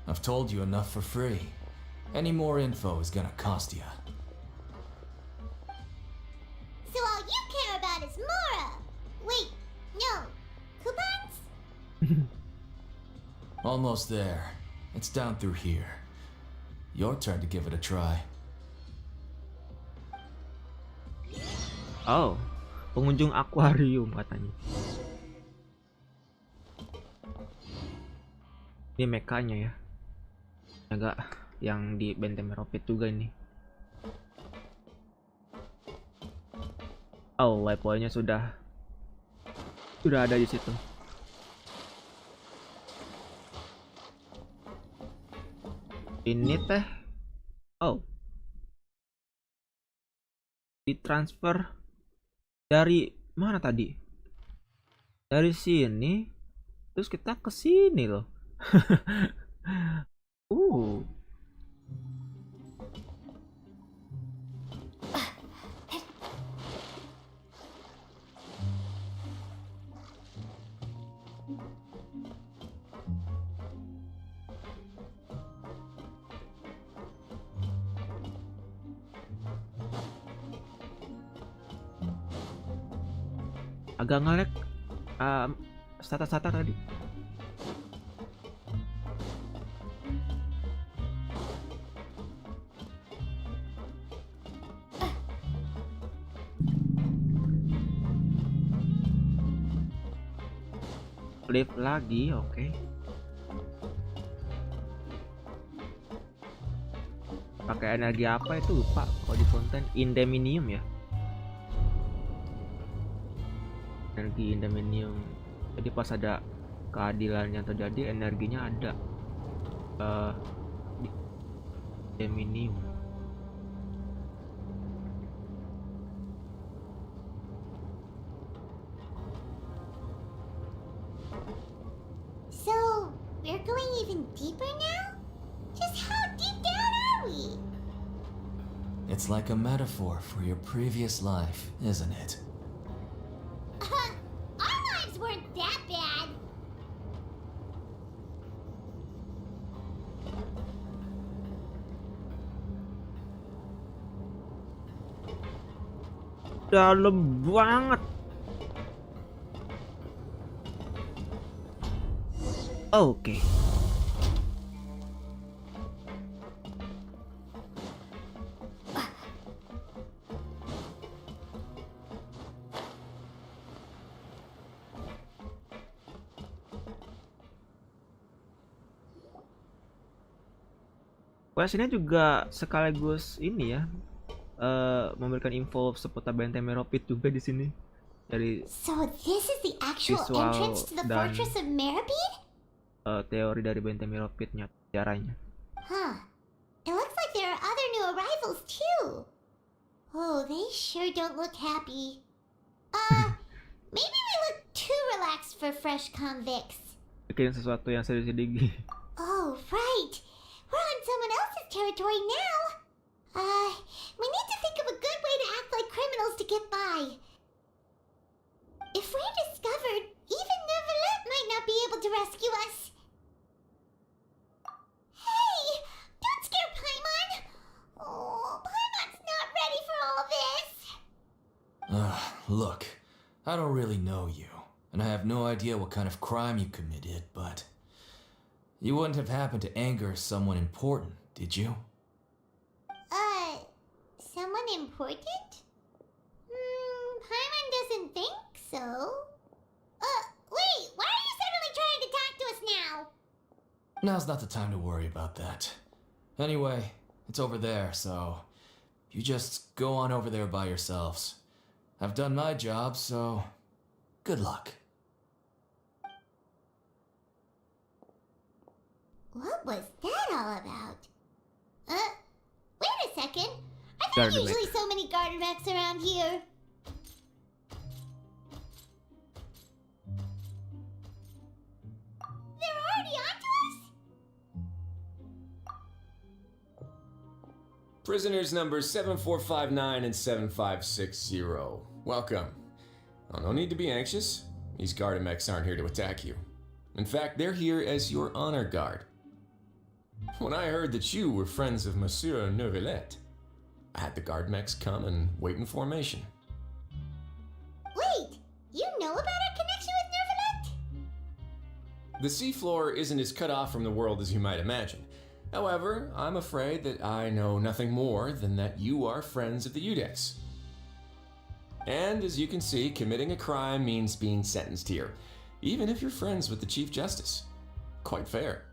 I: I've told you enough for free. Any more info is gonna cost you.
C: So all you care about is Mora! Wait, no. Coupons?
I: Almost there. It's down through here. Your turn to give it a try.
B: Oh, pengunjung akuarium katanya. Ini mekanya ya. Agak yang di Benteng Meropit juga ini. Oh, waypointnya sudah ada di situ. Ini teh, oh, ditransfer dari mana tadi? Dari sini, terus kita ke sini loh. Agak nge-lag starter tadi. Flip lagi, oke. Pakai energi apa itu lupa kalau di konten indeminium ya. Energi indeminium. Jadi pas ada keadilan yang terjadi, energinya ada indeminium.
C: So, we're going even deeper now? Just how deep down are we?
I: It's like a metaphor for your previous life, isn't it?
C: Our lives weren't that bad.
B: Dalam banget. Oke. Quest ini juga sekaligus ini ya, memberikan info seputar Benteng Meropit juga di sini. Dari
C: So this is the actual
B: visual
C: entrance to the
B: dan
C: Fortress of Meripede?
B: teori dari Benteng Meropitnya, caranya.
C: Huh. It looks like there are other new arrivals too. Oh, they sure don't look happy. Maybe we look too relaxed for fresh convicts.
B: Bikin sesuatu yang sedih-sedih.
C: Oh, right. We're on someone else's territory now. We need to think of a good way to act like criminals to get by. If we're discovered, even Neverlet might not be able to rescue us. Hey! Don't scare Paimon! Oh, Paimon's not ready for all this!
I: Look, I don't really know you, and I have no idea what kind of crime you committed, but you wouldn't have happened to anger someone important, did you?
C: Someone important? Paimon doesn't think so. Wait, why are you suddenly trying to talk to us now?
I: Now's not the time to worry about that. Anyway, it's over there, so you just go on over there by yourselves. I've done my job, so good luck.
C: What was that all about? Wait a second. I thought
B: Garden
C: usually
B: Mech.
C: so many garden mechs around here. They're already onto us?
J: Prisoners numbers 7459 and 7560. Welcome. Oh, no need to be anxious. These Gardamex aren't here to attack you. In fact, they're here as your honor guard. When I heard that you were friends of Monsieur Neuvillette, I had the Gardamex come and wait in formation.
C: Wait, you know about our connection with Neuvillette?
J: The seafloor isn't as cut off from the world as you might imagine. However, I'm afraid that I know nothing more than that you are friends of the Udex. And as you can see, committing a crime means being sentenced here, even if you're friends with the Chief Justice. Quite fair.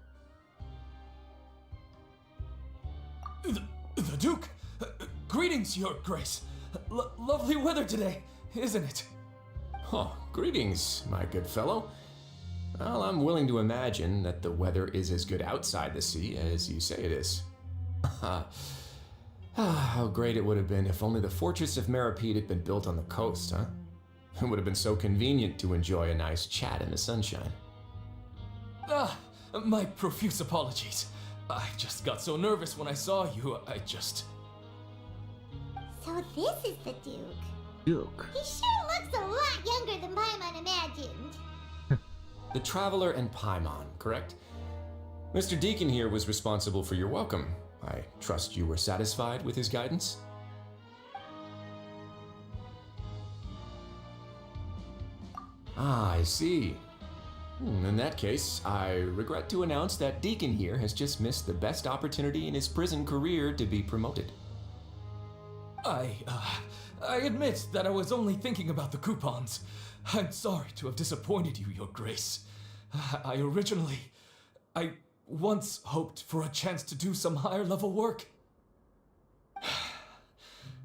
I: The Duke! Greetings, Your Grace! Lovely weather today, isn't it?
J: Oh, greetings, my good fellow. Well, I'm willing to imagine that the weather is as good outside the sea as you say it is. How great it would have been if only the Fortress of Meripede had been built on the coast, huh? It would have been so convenient to enjoy a nice chat in the sunshine.
I: My profuse apologies. I just got so nervous when I saw you,
C: So this is the Duke.
B: Duke.
C: He sure looks a lot younger than Paimon imagined.
J: The Traveler and Paimon, correct? Mr. Deacon here was responsible for your welcome. I trust you were satisfied with his guidance? Ah, I see. In that case, I regret to announce that Deacon here has just missed the best opportunity in his prison career to be promoted.
I: I admit that I was only thinking about the coupons. I'm sorry to have disappointed you, Your Grace. I once hoped for a chance to do some higher level work.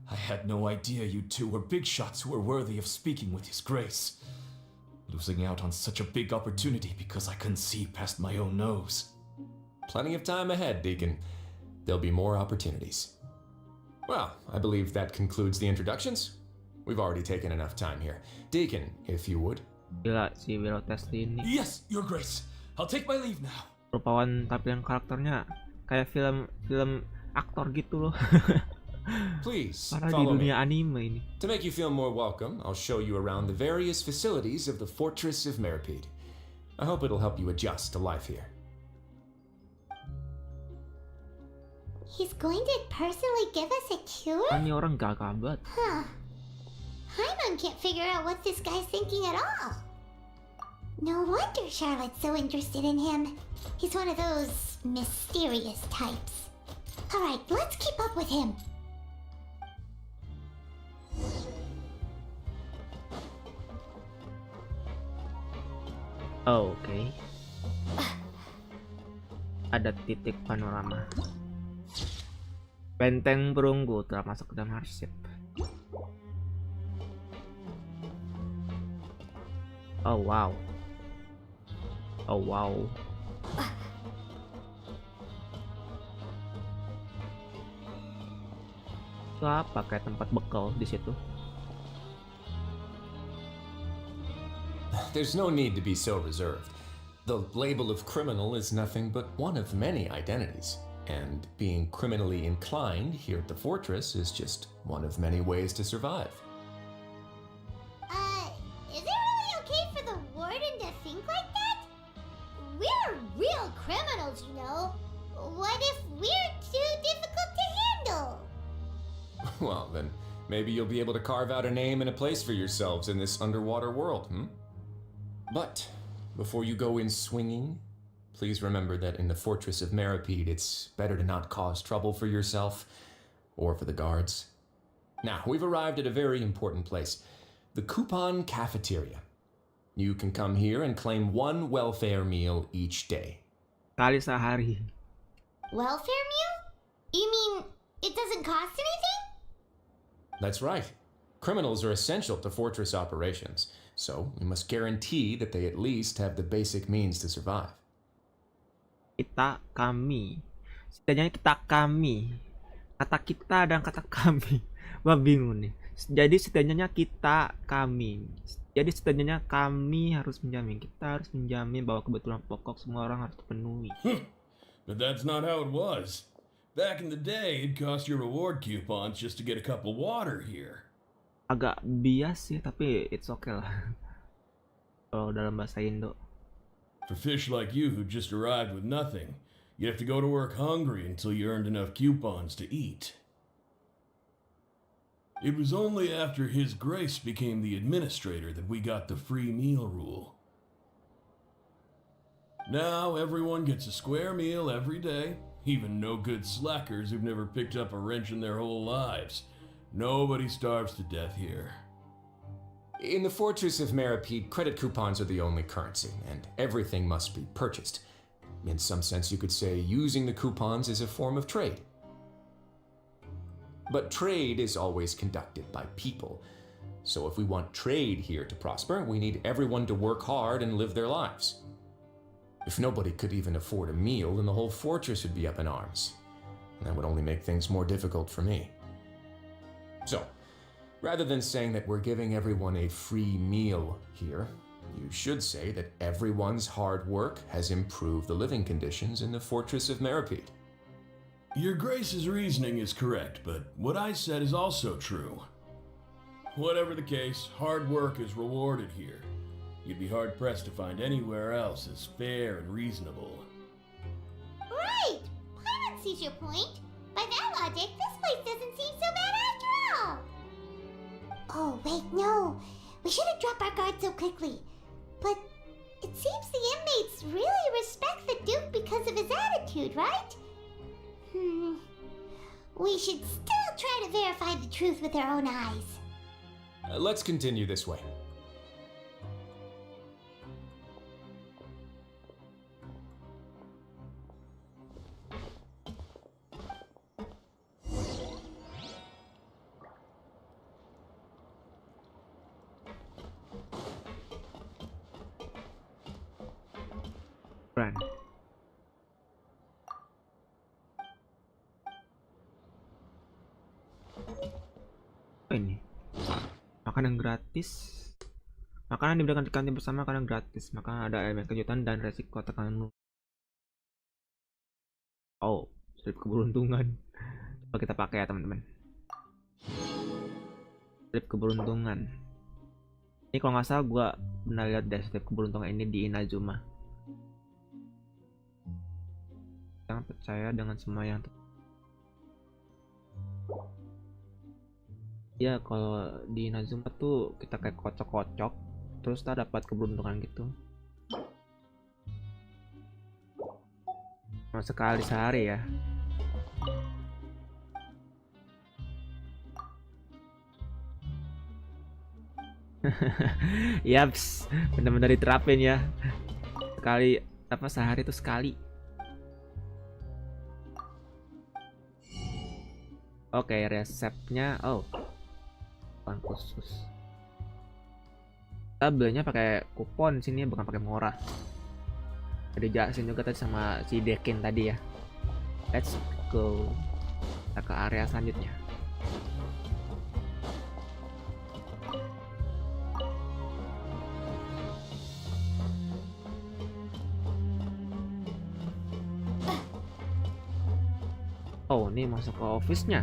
I: I had no idea you two were big shots who were worthy of speaking with His Grace. Losing out on such a big opportunity because I couldn't see past my own nose.
J: Plenty of time ahead, Deacon. There'll be more opportunities. Well, I believe that concludes the introductions. We've already taken enough time here. Deacon, if you would.
B: Gila si Wiro Test ini.
I: Yes, Your Grace. I'll take my leave now.
B: Rupawan tampilan karakternya kayak film aktor gitu loh.
J: Please,
B: Parah di
J: follow me.
B: dunia anime ini.
J: To make you feel more welcome, I'll show you around the various facilities of the Fortress of Meripede. I hope it'll help you adjust to life here.
C: He's going to personally give us a cure?
B: Kan ini orang gagah banget.
C: Huh. Paimon can't figure out what this guy's thinking at all. No wonder Charlotte's so interested in him. He's one of those mysterious types. Alright, let's keep up with him.
B: Oh, oke. Ada titik panorama. Benteng perunggu telah masuk ke dalam arsip. Oh wow. Oh wow. Itu apa kayak tempat bekal di situ?
J: there's no need to be so reserved. The label of criminal is nothing but one of many identities, and being criminally inclined here at the fortress is just one of many ways to survive.
C: Is it really okay for the warden to think like that? We're real criminals, you know. What if we're too difficult to handle?
J: Well, then maybe you'll be able to carve out a name and a place for yourselves in this underwater world, But before you go in swinging, please remember that in the Fortress of Meripede, it's better to not cause trouble for yourself or for the guards. Now, we've arrived at a very important place, the Coupon Cafeteria. You can come here and claim one welfare meal each day.
B: Kali sehari.
C: Welfare meal? You mean it doesn't cost anything?
J: That's right. Criminals are essential to fortress operations, so we must guarantee that they at least have the basic means to survive.
B: Kami. Setidaknya kami. Kata kita dan kata kami. Wah, bingung nih. Jadi setidaknya kami. Jadi setidaknya kami harus menjamin. Kita harus menjamin bahwa kebutuhan pokok semua orang harus terpenuhi.
K: But that's not how it was. Back in the day, it cost your reward coupons just to get a cup of water here.
B: Agak bias sih, tapi it's okay lah. Kalau dalam bahasa Indo.
K: For fish like you who just arrived with nothing, you have to go to work hungry until you earned enough coupons to eat. It was only after His Grace became the administrator that we got the free meal rule. Now everyone gets a square meal every day, even no good slackers who've never picked up a wrench in their whole lives. Nobody starves to death here.
J: In the Fortress of Meripede, credit coupons are the only currency, and everything must be purchased. In some sense, you could say using the coupons is a form of trade. But trade is always conducted by people. So if we want trade here to prosper, we need everyone to work hard and live their lives. If nobody could even afford a meal, then the whole fortress would be up in arms. And that would only make things more difficult for me. So, rather than saying that we're giving everyone a free meal here, you should say that everyone's hard work has improved the living conditions in the Fortress of Meripede.
K: Your Grace's reasoning is correct, but what I said is also true. Whatever the case, hard work is rewarded here. You'd be hard-pressed to find anywhere else as fair and reasonable.
C: Right! Paimon sees your point. By that logic, this place doesn't seem so bad after all. Oh, wait, no. We shouldn't drop our guard so quickly. But it seems the inmates really respect the Duke because of his attitude, right? We should still try to verify the truth with our own eyes.
J: Let's continue this way.
B: Friend. Apa ini? Makanan gratis. Makanan diberikan di kantin bersama, makanan gratis. Makanan ada elemen kejutan dan resiko tekanan. Oh, slip keberuntungan. Coba kita pakai ya teman-teman. Slip keberuntungan. Ini kalau nggak salah gue pernah lihat deh slip keberuntungan ini di Inazuma. Jangan percaya dengan semua yang ya, kalau di Inazuma tuh kita kayak kocok-kocok terus kita dapat keberuntungan gitu. Cuma sekali sehari ya. Yaps, benar-benar diterapin ya. Sekali apa sehari itu sekali. Oke, resepnya bukan khusus. Kita belinya pakai kupon sini, bukan pakai murah. Ada jelasin juga tadi sama si Dekin tadi ya. Let's go. Kita ke area selanjutnya. Oh, ini masuk ke office-nya.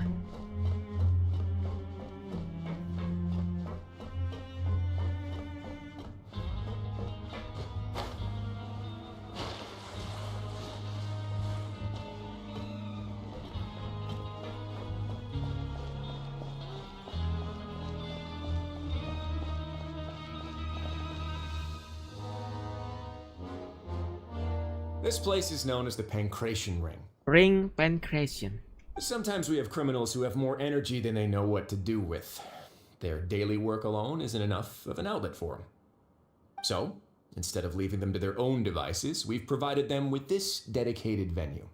J: This place is known as the Pancration Ring.
B: Ring Pancration.
J: Sometimes we have criminals who have more energy than they know what to do with. Their daily work alone isn't enough of an outlet for them. So, instead of leaving them to their own devices, we've provided them with this dedicated venue.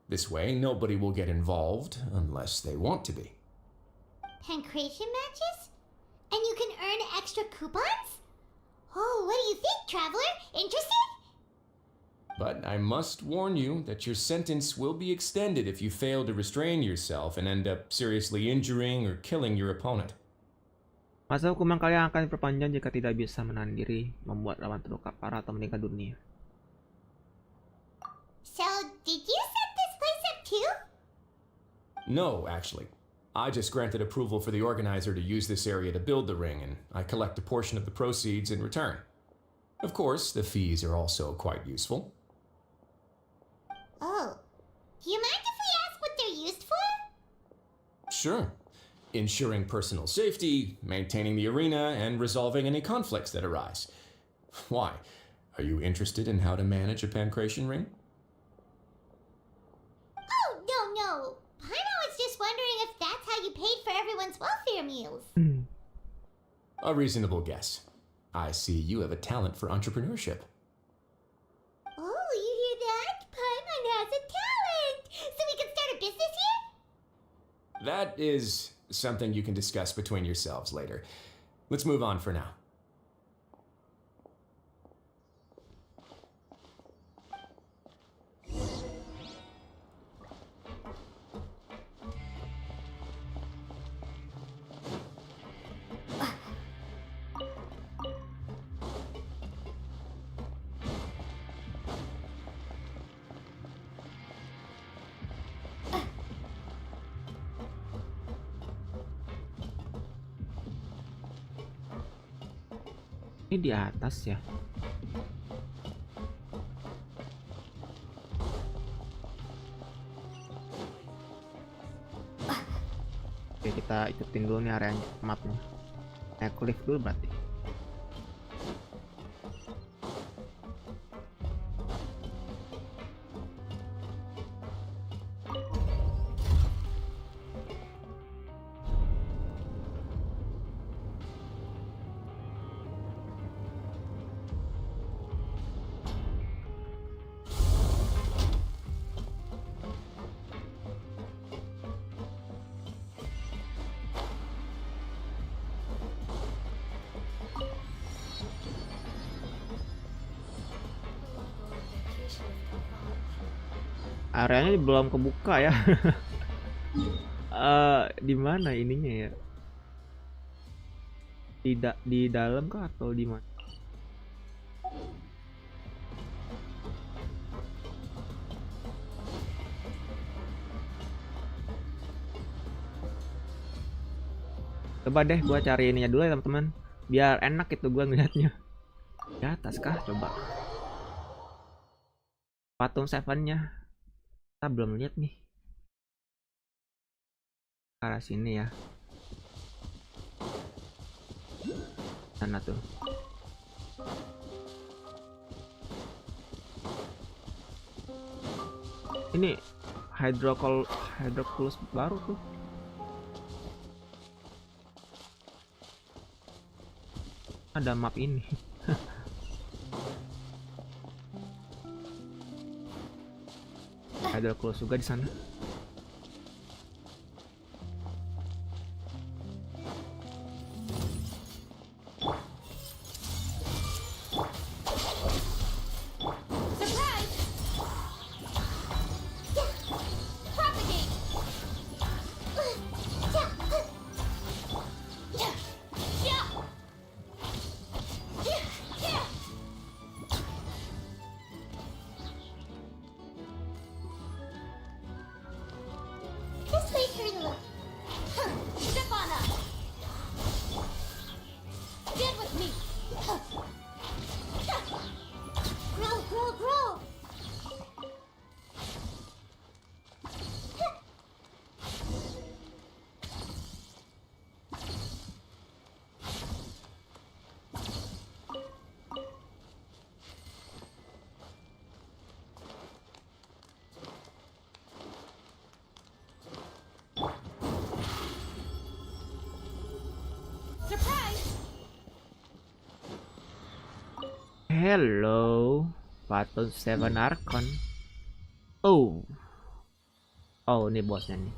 J: This way, nobody will get involved unless they want to be.
C: Pancration matches? And you can earn extra coupons? Oh, what do you think, traveler? Interested?
J: But I must warn you that your sentence will be extended if you fail to restrain yourself and end up seriously injuring or killing your opponent.
B: Masa hukuman kalian akan diperpanjang jika tidak bisa menahan diri, membuat lawan terluka parah atau meninggal dunia.
C: So, did you set this place up too?
J: No, actually. I just granted approval for the organizer to use this area to build the ring, and I collect a portion of the proceeds in return. Of course, the fees are also quite useful.
C: Oh. Do you mind if we ask what they're used for?
J: Sure. Ensuring personal safety, maintaining the arena, and resolving any conflicts that arise. Why? Are you interested in how to manage a pancration ring?
C: Oh, no. Paimon was just wondering if that's how you paid for everyone's welfare meals.
J: A reasonable guess. I see you have a talent for entrepreneurship.
C: Oh, you hear that? Paimon has a talent! So we can start a business here?
J: That is something you can discuss between yourselves later. Let's move on for now.
B: Ini di atas ya. Oke, kita ikutin dulu nih area mapnya. Click dulu berarti. Areanya belum kebuka ya. Di mana ininya ya? Tidak di dalam kah atau di mana? Coba deh gua cari ininya dulu ya teman-teman, biar enak itu gua ngeliatnya. Di atas kah? Coba. Patung Seven-nya. Kita belum lihat nih. Ke arah sini ya. Sana tuh. Ini hydroculus baru tuh. Ada map ini. Ada close juga di sana. Hello, Patung 7 Archon. Oh, ini bosnya nih.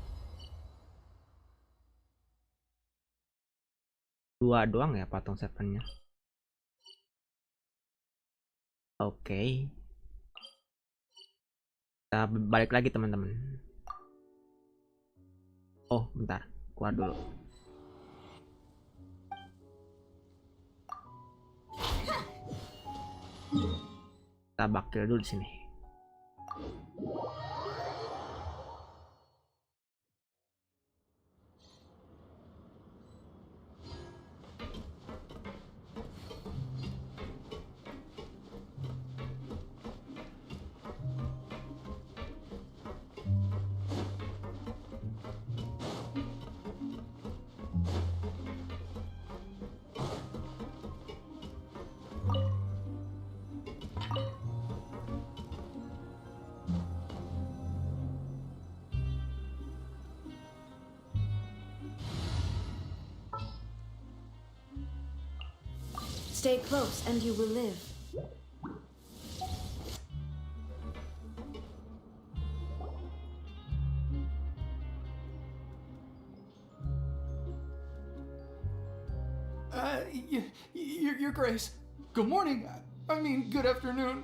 B: 2 doang ya patung 7-nya. Oke. Kita balik lagi teman-teman. Oh, bentar. Keluar dulu. Kita baktil dulu di sini.
F: Stay close and you will live.
L: Your Grace. Good morning. I mean, good afternoon.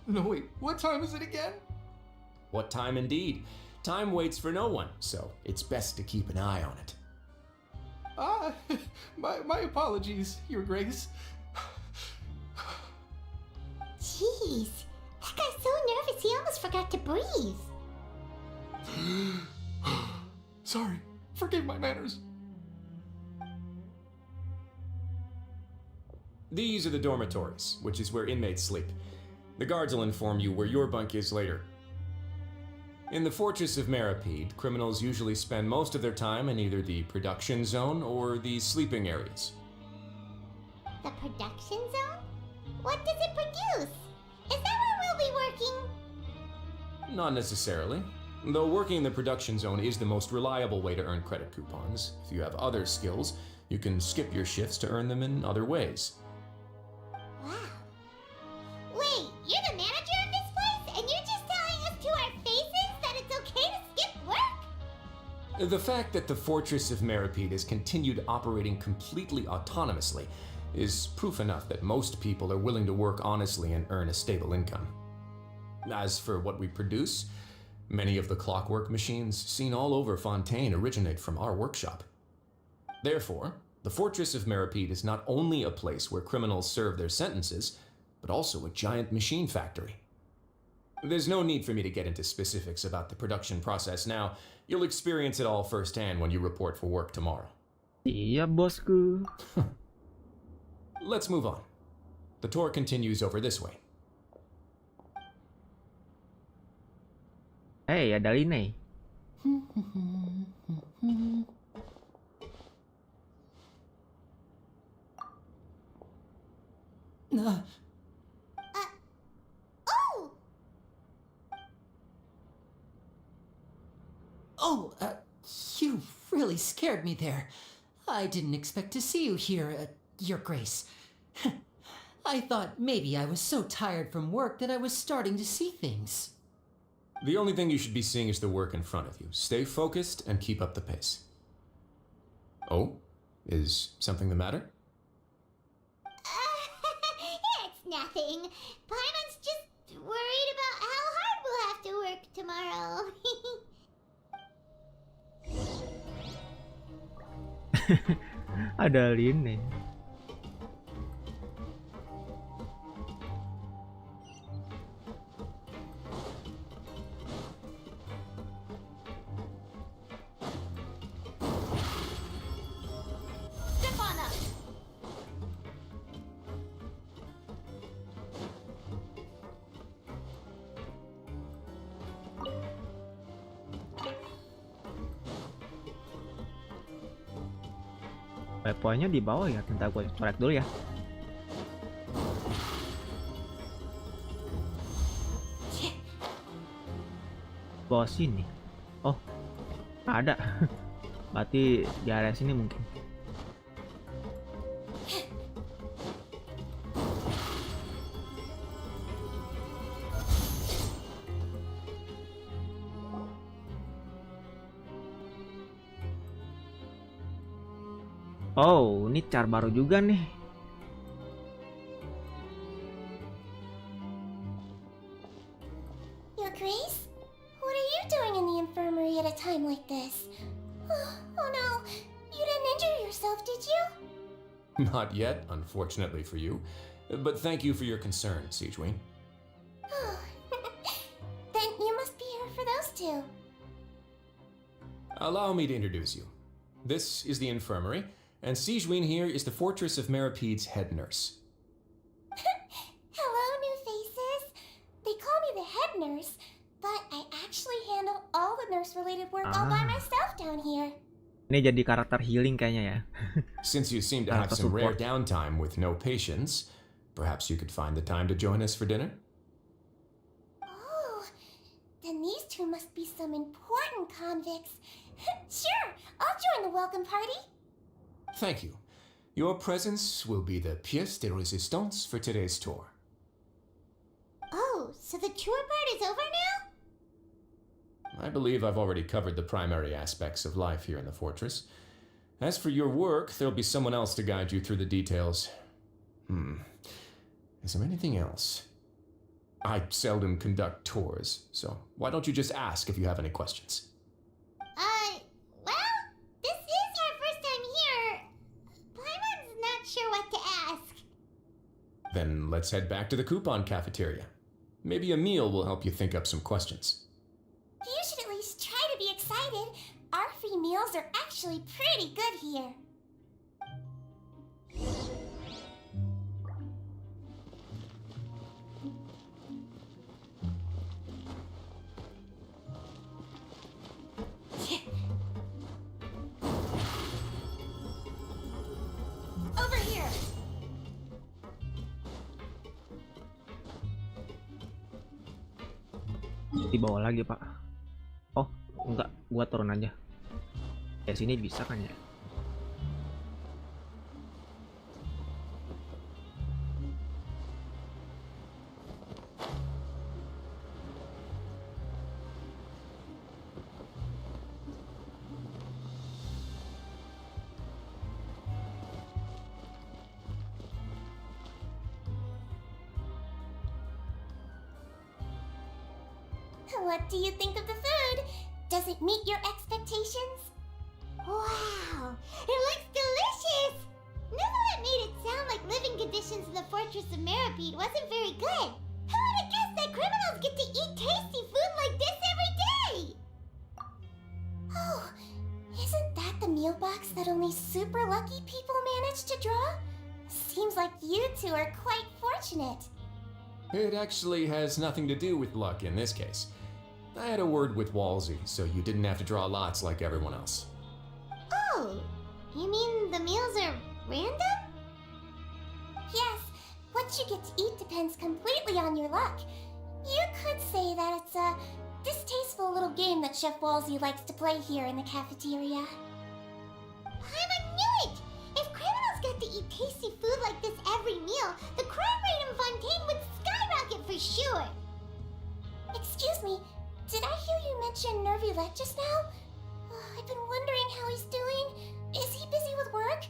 L: No, wait, what time is it again?
J: What time indeed? Time waits for no one, so it's best to keep an eye on it.
L: My apologies, Your Grace.
C: Jeez, that guy's so nervous he almost forgot to breathe.
L: Sorry, forgive my manners.
J: These are the dormitories, which is where inmates sleep. The guards will inform you where your bunk is later. In the Fortress of Meripede, criminals usually spend most of their time in either the production zone or the sleeping areas.
C: The production zone? What does it produce? Is that where we'll be working?
J: Not necessarily. Though working in the production zone is the most reliable way to earn credit coupons. If you have other skills, you can skip your shifts to earn them in other ways.
C: Wow. Wait, you're the manager of this place, and you're just telling us to our faces that it's okay to skip work?
J: The fact that the Fortress of Meripede has continued operating completely autonomously is proof enough that most people are willing to work honestly and earn a stable income. As for what we produce, many of the clockwork machines seen all over Fontaine originate from our workshop. Therefore, the Fortress of Meripede is not only a place where criminals serve their sentences, but also a giant machine factory. There's no need for me to get into specifics about the production process now. You'll experience it all firsthand when you report for work tomorrow.
B: Iya, bosku.
J: Let's move on. The tour continues over this way.
B: Hey, ada Line.
C: Oh!
M: Oh, you really scared me there. I didn't expect to see you here, Your Grace. I thought maybe I was so tired from work that I was starting to see things.
J: The only thing you should be seeing is the work in front of you. Stay focused and keep up the pace. Oh? Is something the matter?
C: It's nothing. Paimon's just worried about how hard we'll have to work tomorrow.
B: Ada Line.
C: Step on up.
B: Poinnya di bawah ya, bentar gue corek dulu ya. Bawah sini. Oh, ada. Berarti di area sini mungkin. Oh, ini char baru juga nih.
C: Your Grace? What are you doing in the infirmary at a time like this? Oh no, you didn't injure yourself, did you?
J: Not yet, unfortunately for you. But thank you for your concern, Sijween.
C: Then you must be here for those two.
J: Allow me to introduce you. This is the infirmary, and Sijween here is the Fortress of Merapede's head nurse.
C: Hello, new faces. They call me the head nurse, but I actually handle all the nurse-related work all by myself down here.
B: Ini jadi karakter healing kayaknya ya.
J: Since you seem to have some rare downtime with no patients, perhaps you could find the time to join us for dinner?
C: Oh, then these two must be some important convicts. Sure, I'll join the welcome party.
J: Thank you. Your presence will be the pièce de résistance for today's tour.
C: Oh, so the tour part is over now?
J: I believe I've already covered the primary aspects of life here in the fortress. As for your work, there'll be someone else to guide you through the details. Is there anything else? I seldom conduct tours, so why don't you just ask if you have any questions?
C: Well, this is our first time here. Paimon's not sure what to ask.
J: Then let's head back to the coupon cafeteria. Maybe a meal will help you think up some questions.
C: You should at least try to be excited. Our free meals are actually pretty good here. Over here.
B: Di bawah lagi, Pak. Oh, enggak, gua turun aja. Ya sini bisa kan ya?
C: What do you think of the food? Does it meet your expectations? Wow, it looks delicious! Neverlet made it sound like living conditions in the Fortress of Meripede wasn't very good. Who would have guessed that criminals get to eat tasty food like this every day? Oh, isn't that the meal box that only super lucky people manage to draw? Seems like you two are quite fortunate.
J: It actually has nothing to do with luck in this case. I had a word with Walsey, so you didn't have to draw lots like everyone else.
C: Oh, you mean the meals are random? Yes, what you get to eat depends completely on your luck. You could say that it's a distasteful little game that Chef Walsey likes to play here in the cafeteria. I knew it! If criminals got to eat tasty food like this every meal, the crime rate in Fontaine would skyrocket for sure! Excuse me, did I hear you mention Nervulette just now? I've been wondering how he's doing. Is he busy with work?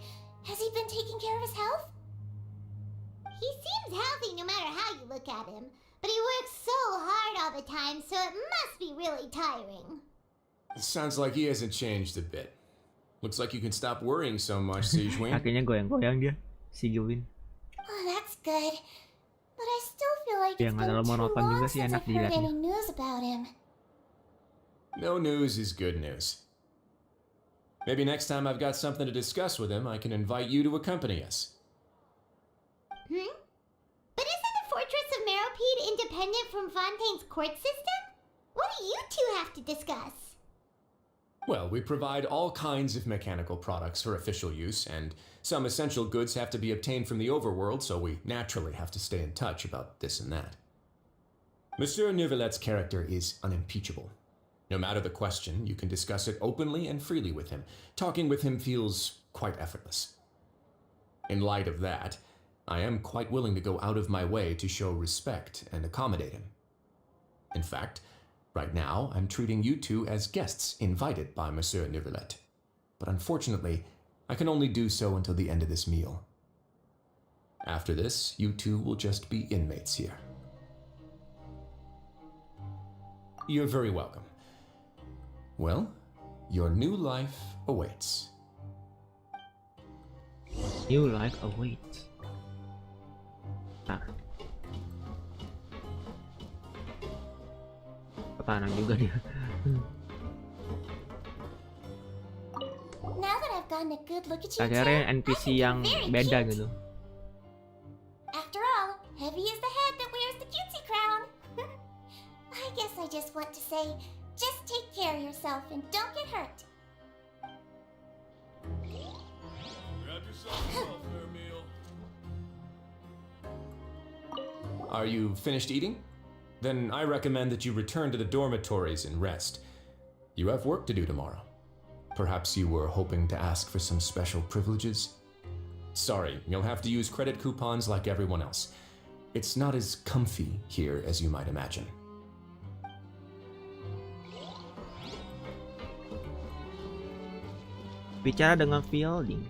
C: Has he been taking care of his health? He seems healthy no matter how you look at him. But he works so hard all the time, so it must be really tiring.
J: Sounds like he hasn't changed a bit. Looks like you can stop worrying so much, Sijween.
B: Kakinya goyang-goyang dia, si Gwyn.
C: Oh, that's good. But I still feel like
B: Yang
C: it's
B: ada
C: been too
B: monoton
C: long
B: juga sih,
C: since
B: enak
C: I've heard
B: dilihatnya.
C: any news about him.
J: No news is good news. Maybe next time I've got something to discuss with him, I can invite you to accompany us.
C: But isn't the Fortress of Meripede independent from Fontaine's court system? What do you two have to discuss?
J: Well, we provide all kinds of mechanical products for official use, and some essential goods have to be obtained from the overworld, so we naturally have to stay in touch about this and that. Monsieur Neuvillette's character is unimpeachable. No matter the question, you can discuss it openly and freely with him. Talking with him feels quite effortless. In light of that, I am quite willing to go out of my way to show respect and accommodate him. In fact, right now, I'm treating you two as guests invited by Monsieur Neuvillette. But unfortunately, I can only do so until the end of this meal. After this, you two will just be inmates here. You're very welcome. Well, your new life awaits.
B: New life awaits. Nah. Pertahanan juga dia.
C: Now that I've gotten a good look at you,
B: Akhirnya
C: two,
B: NPC
C: I think
B: yang
C: you're very
B: beda
C: cute.
B: gitu.
C: After all, heavy is the head that wears the cutesy crown. I guess I just want to say, just take care of yourself and don't get hurt.
K: Grab yourself a welfare meal.
J: Are you finished eating? Then I recommend that you return to the dormitories and rest. You have work to do tomorrow. Perhaps you were hoping to ask for some special privileges? Sorry, you'll have to use credit coupons like everyone else. It's not as comfy here as you might imagine.
B: Bicara dengan Fielding.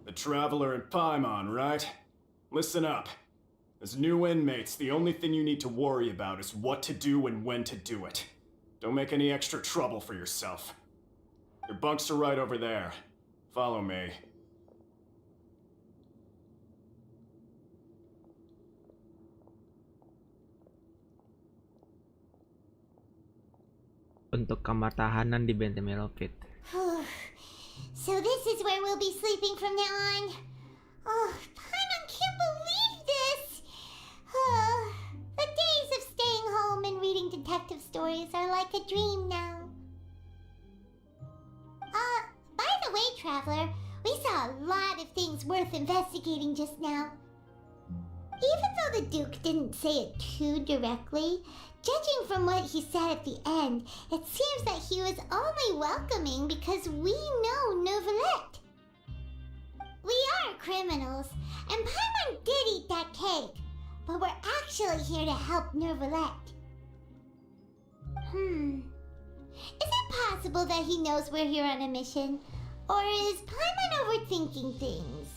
N: The Traveler and Paimon, right? Listen up. As new inmates, the only thing you need to worry about is what to do and when to do it. Don't make any extra trouble for yourself. Your bunks are right over there. Follow me.
B: Untuk kamar tahanan di benteng Melopit.
C: So this is where we'll be sleeping from now on. Oh, Paimon can't believe this. The days of staying home and reading detective stories are like a dream now. By the way, Traveler, we saw a lot of things worth investigating just now. Even though the Duke didn't say it too directly, judging from what he said at the end, it seems that he was only welcoming because we know Neuvillette. We are criminals, and Paimon did eat that cake, but we're actually here to help Neuvillette. Is it possible that he knows we're here on a mission? Or is Paimon overthinking things?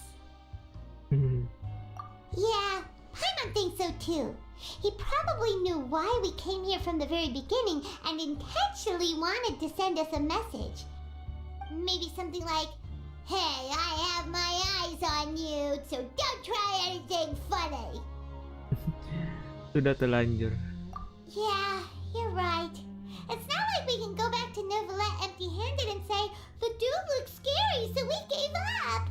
C: Yeah, Paimon thinks so too. He probably knew why we came here from the very beginning and intentionally wanted to send us a message. Maybe something like, "Hey, I have my eyes on you, so don't try anything funny."
B: Sudah terlanjur.
C: Yeah, you're right. It's not like we can go back to Neuvillette empty-handed and say, "The dude looks scary, so we gave up."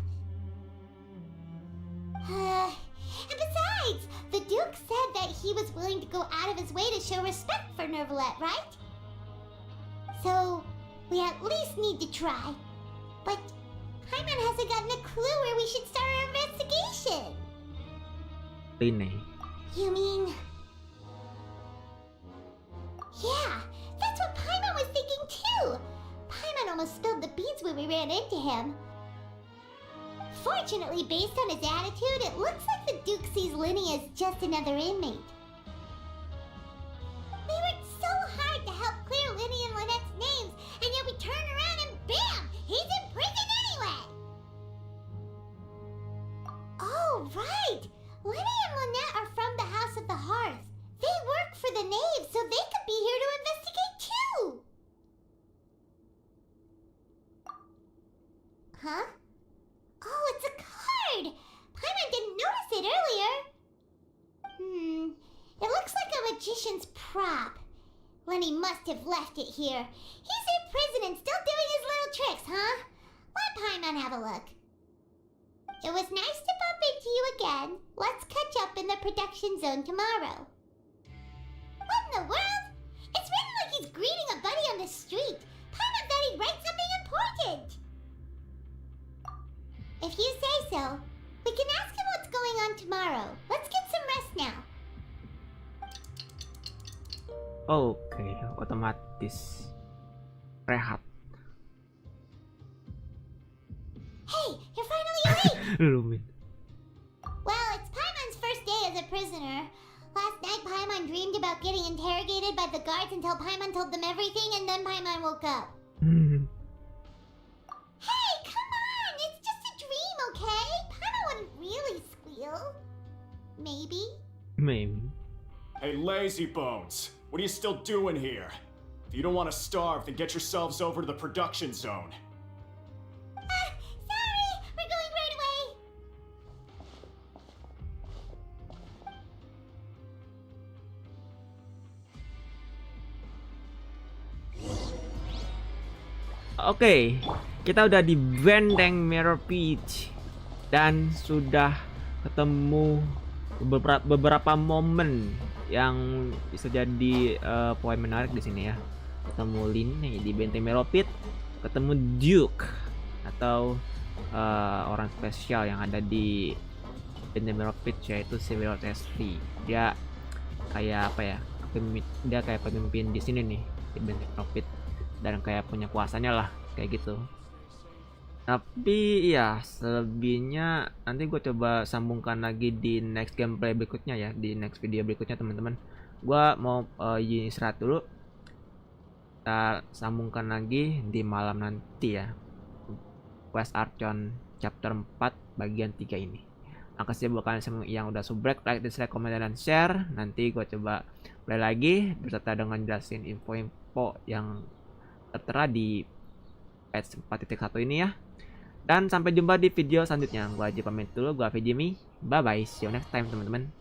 C: And besides, the Duke said that he was willing to go out of his way to show respect for Neuvillette, right? So, we at least need to try. But Paimon hasn't gotten a clue where we should start our investigation.
B: Ini.
C: You mean... Yeah, that's what Paimon was thinking too. Paimon almost spilled the beans when we ran into him. Fortunately, based on his attitude, it looks like the Duke sees Linny as just another inmate. We worked so hard to help clear Linny and Lynette's names, and yet we turn around and bam! He's in prison anyway! Oh, right! Linny and Lynette are from the House of the Hearth. They work for the Knave, so they could be here to investigate too! Huh? Oh, it's a card! Paimon didn't notice it earlier. It looks like a magician's prop. Lenny must have left it here. He's in prison and still doing his little tricks, huh? Let Paimon have a look. It was nice to bump into you again. Let's catch up in the production zone tomorrow. What in the world? It's written like he's greeting a buddy on the street. Paimon thought he'd write something important. If you say so, we can ask him what's going on tomorrow. Let's get
B: Oke, otomatis rehat.
C: Hey, you're finally awake!
B: Lumin.
C: Well, it's Paimon's first day as a prisoner. Last night, Paimon dreamed about getting interrogated by the guards until Paimon told them everything, and then Paimon woke up. Hey, come on! It's just a dream, okay? Paimon wouldn't really squeal. Maybe?
B: Maybe.
N: Hey, lazy bones! What are you still doing here? If you don't want to starve, then get yourselves over to the production zone.
C: Sorry! We're going right away!
B: Oke, kita udah di Benteng Mirror Beach dan sudah ketemu beberapa momen yang bisa jadi poin menarik di sini ya. Ketemu Lin nih di Benteng Mirror Beach, ketemu Duke atau orang spesial yang ada di Benteng Mirror Beach, yaitu si SV. Dia kayak apa ya? Dia kayak pemimpin di sini nih di Benteng Mirror Beach. Dan kayak punya kuasanya lah, kayak gitu. Tapi ya selebihnya nanti gue coba sambungkan lagi di next gameplay berikutnya ya, di next video berikutnya teman-teman. Gue mau istirahat dulu. Kita sambungkan lagi di malam nanti ya, Quest Archon chapter 4 bagian 3 ini. Makasih buat kalian semua yang udah subrek, like, dislike, komen, dan share. Nanti gue coba play lagi beserta dengan jelasin info-info yang tertera di patch 4.1 ini ya. Dan sampai jumpa di video selanjutnya. Gua aja pamit dulu, gua Vijimi. Bye bye, see you next time teman-teman.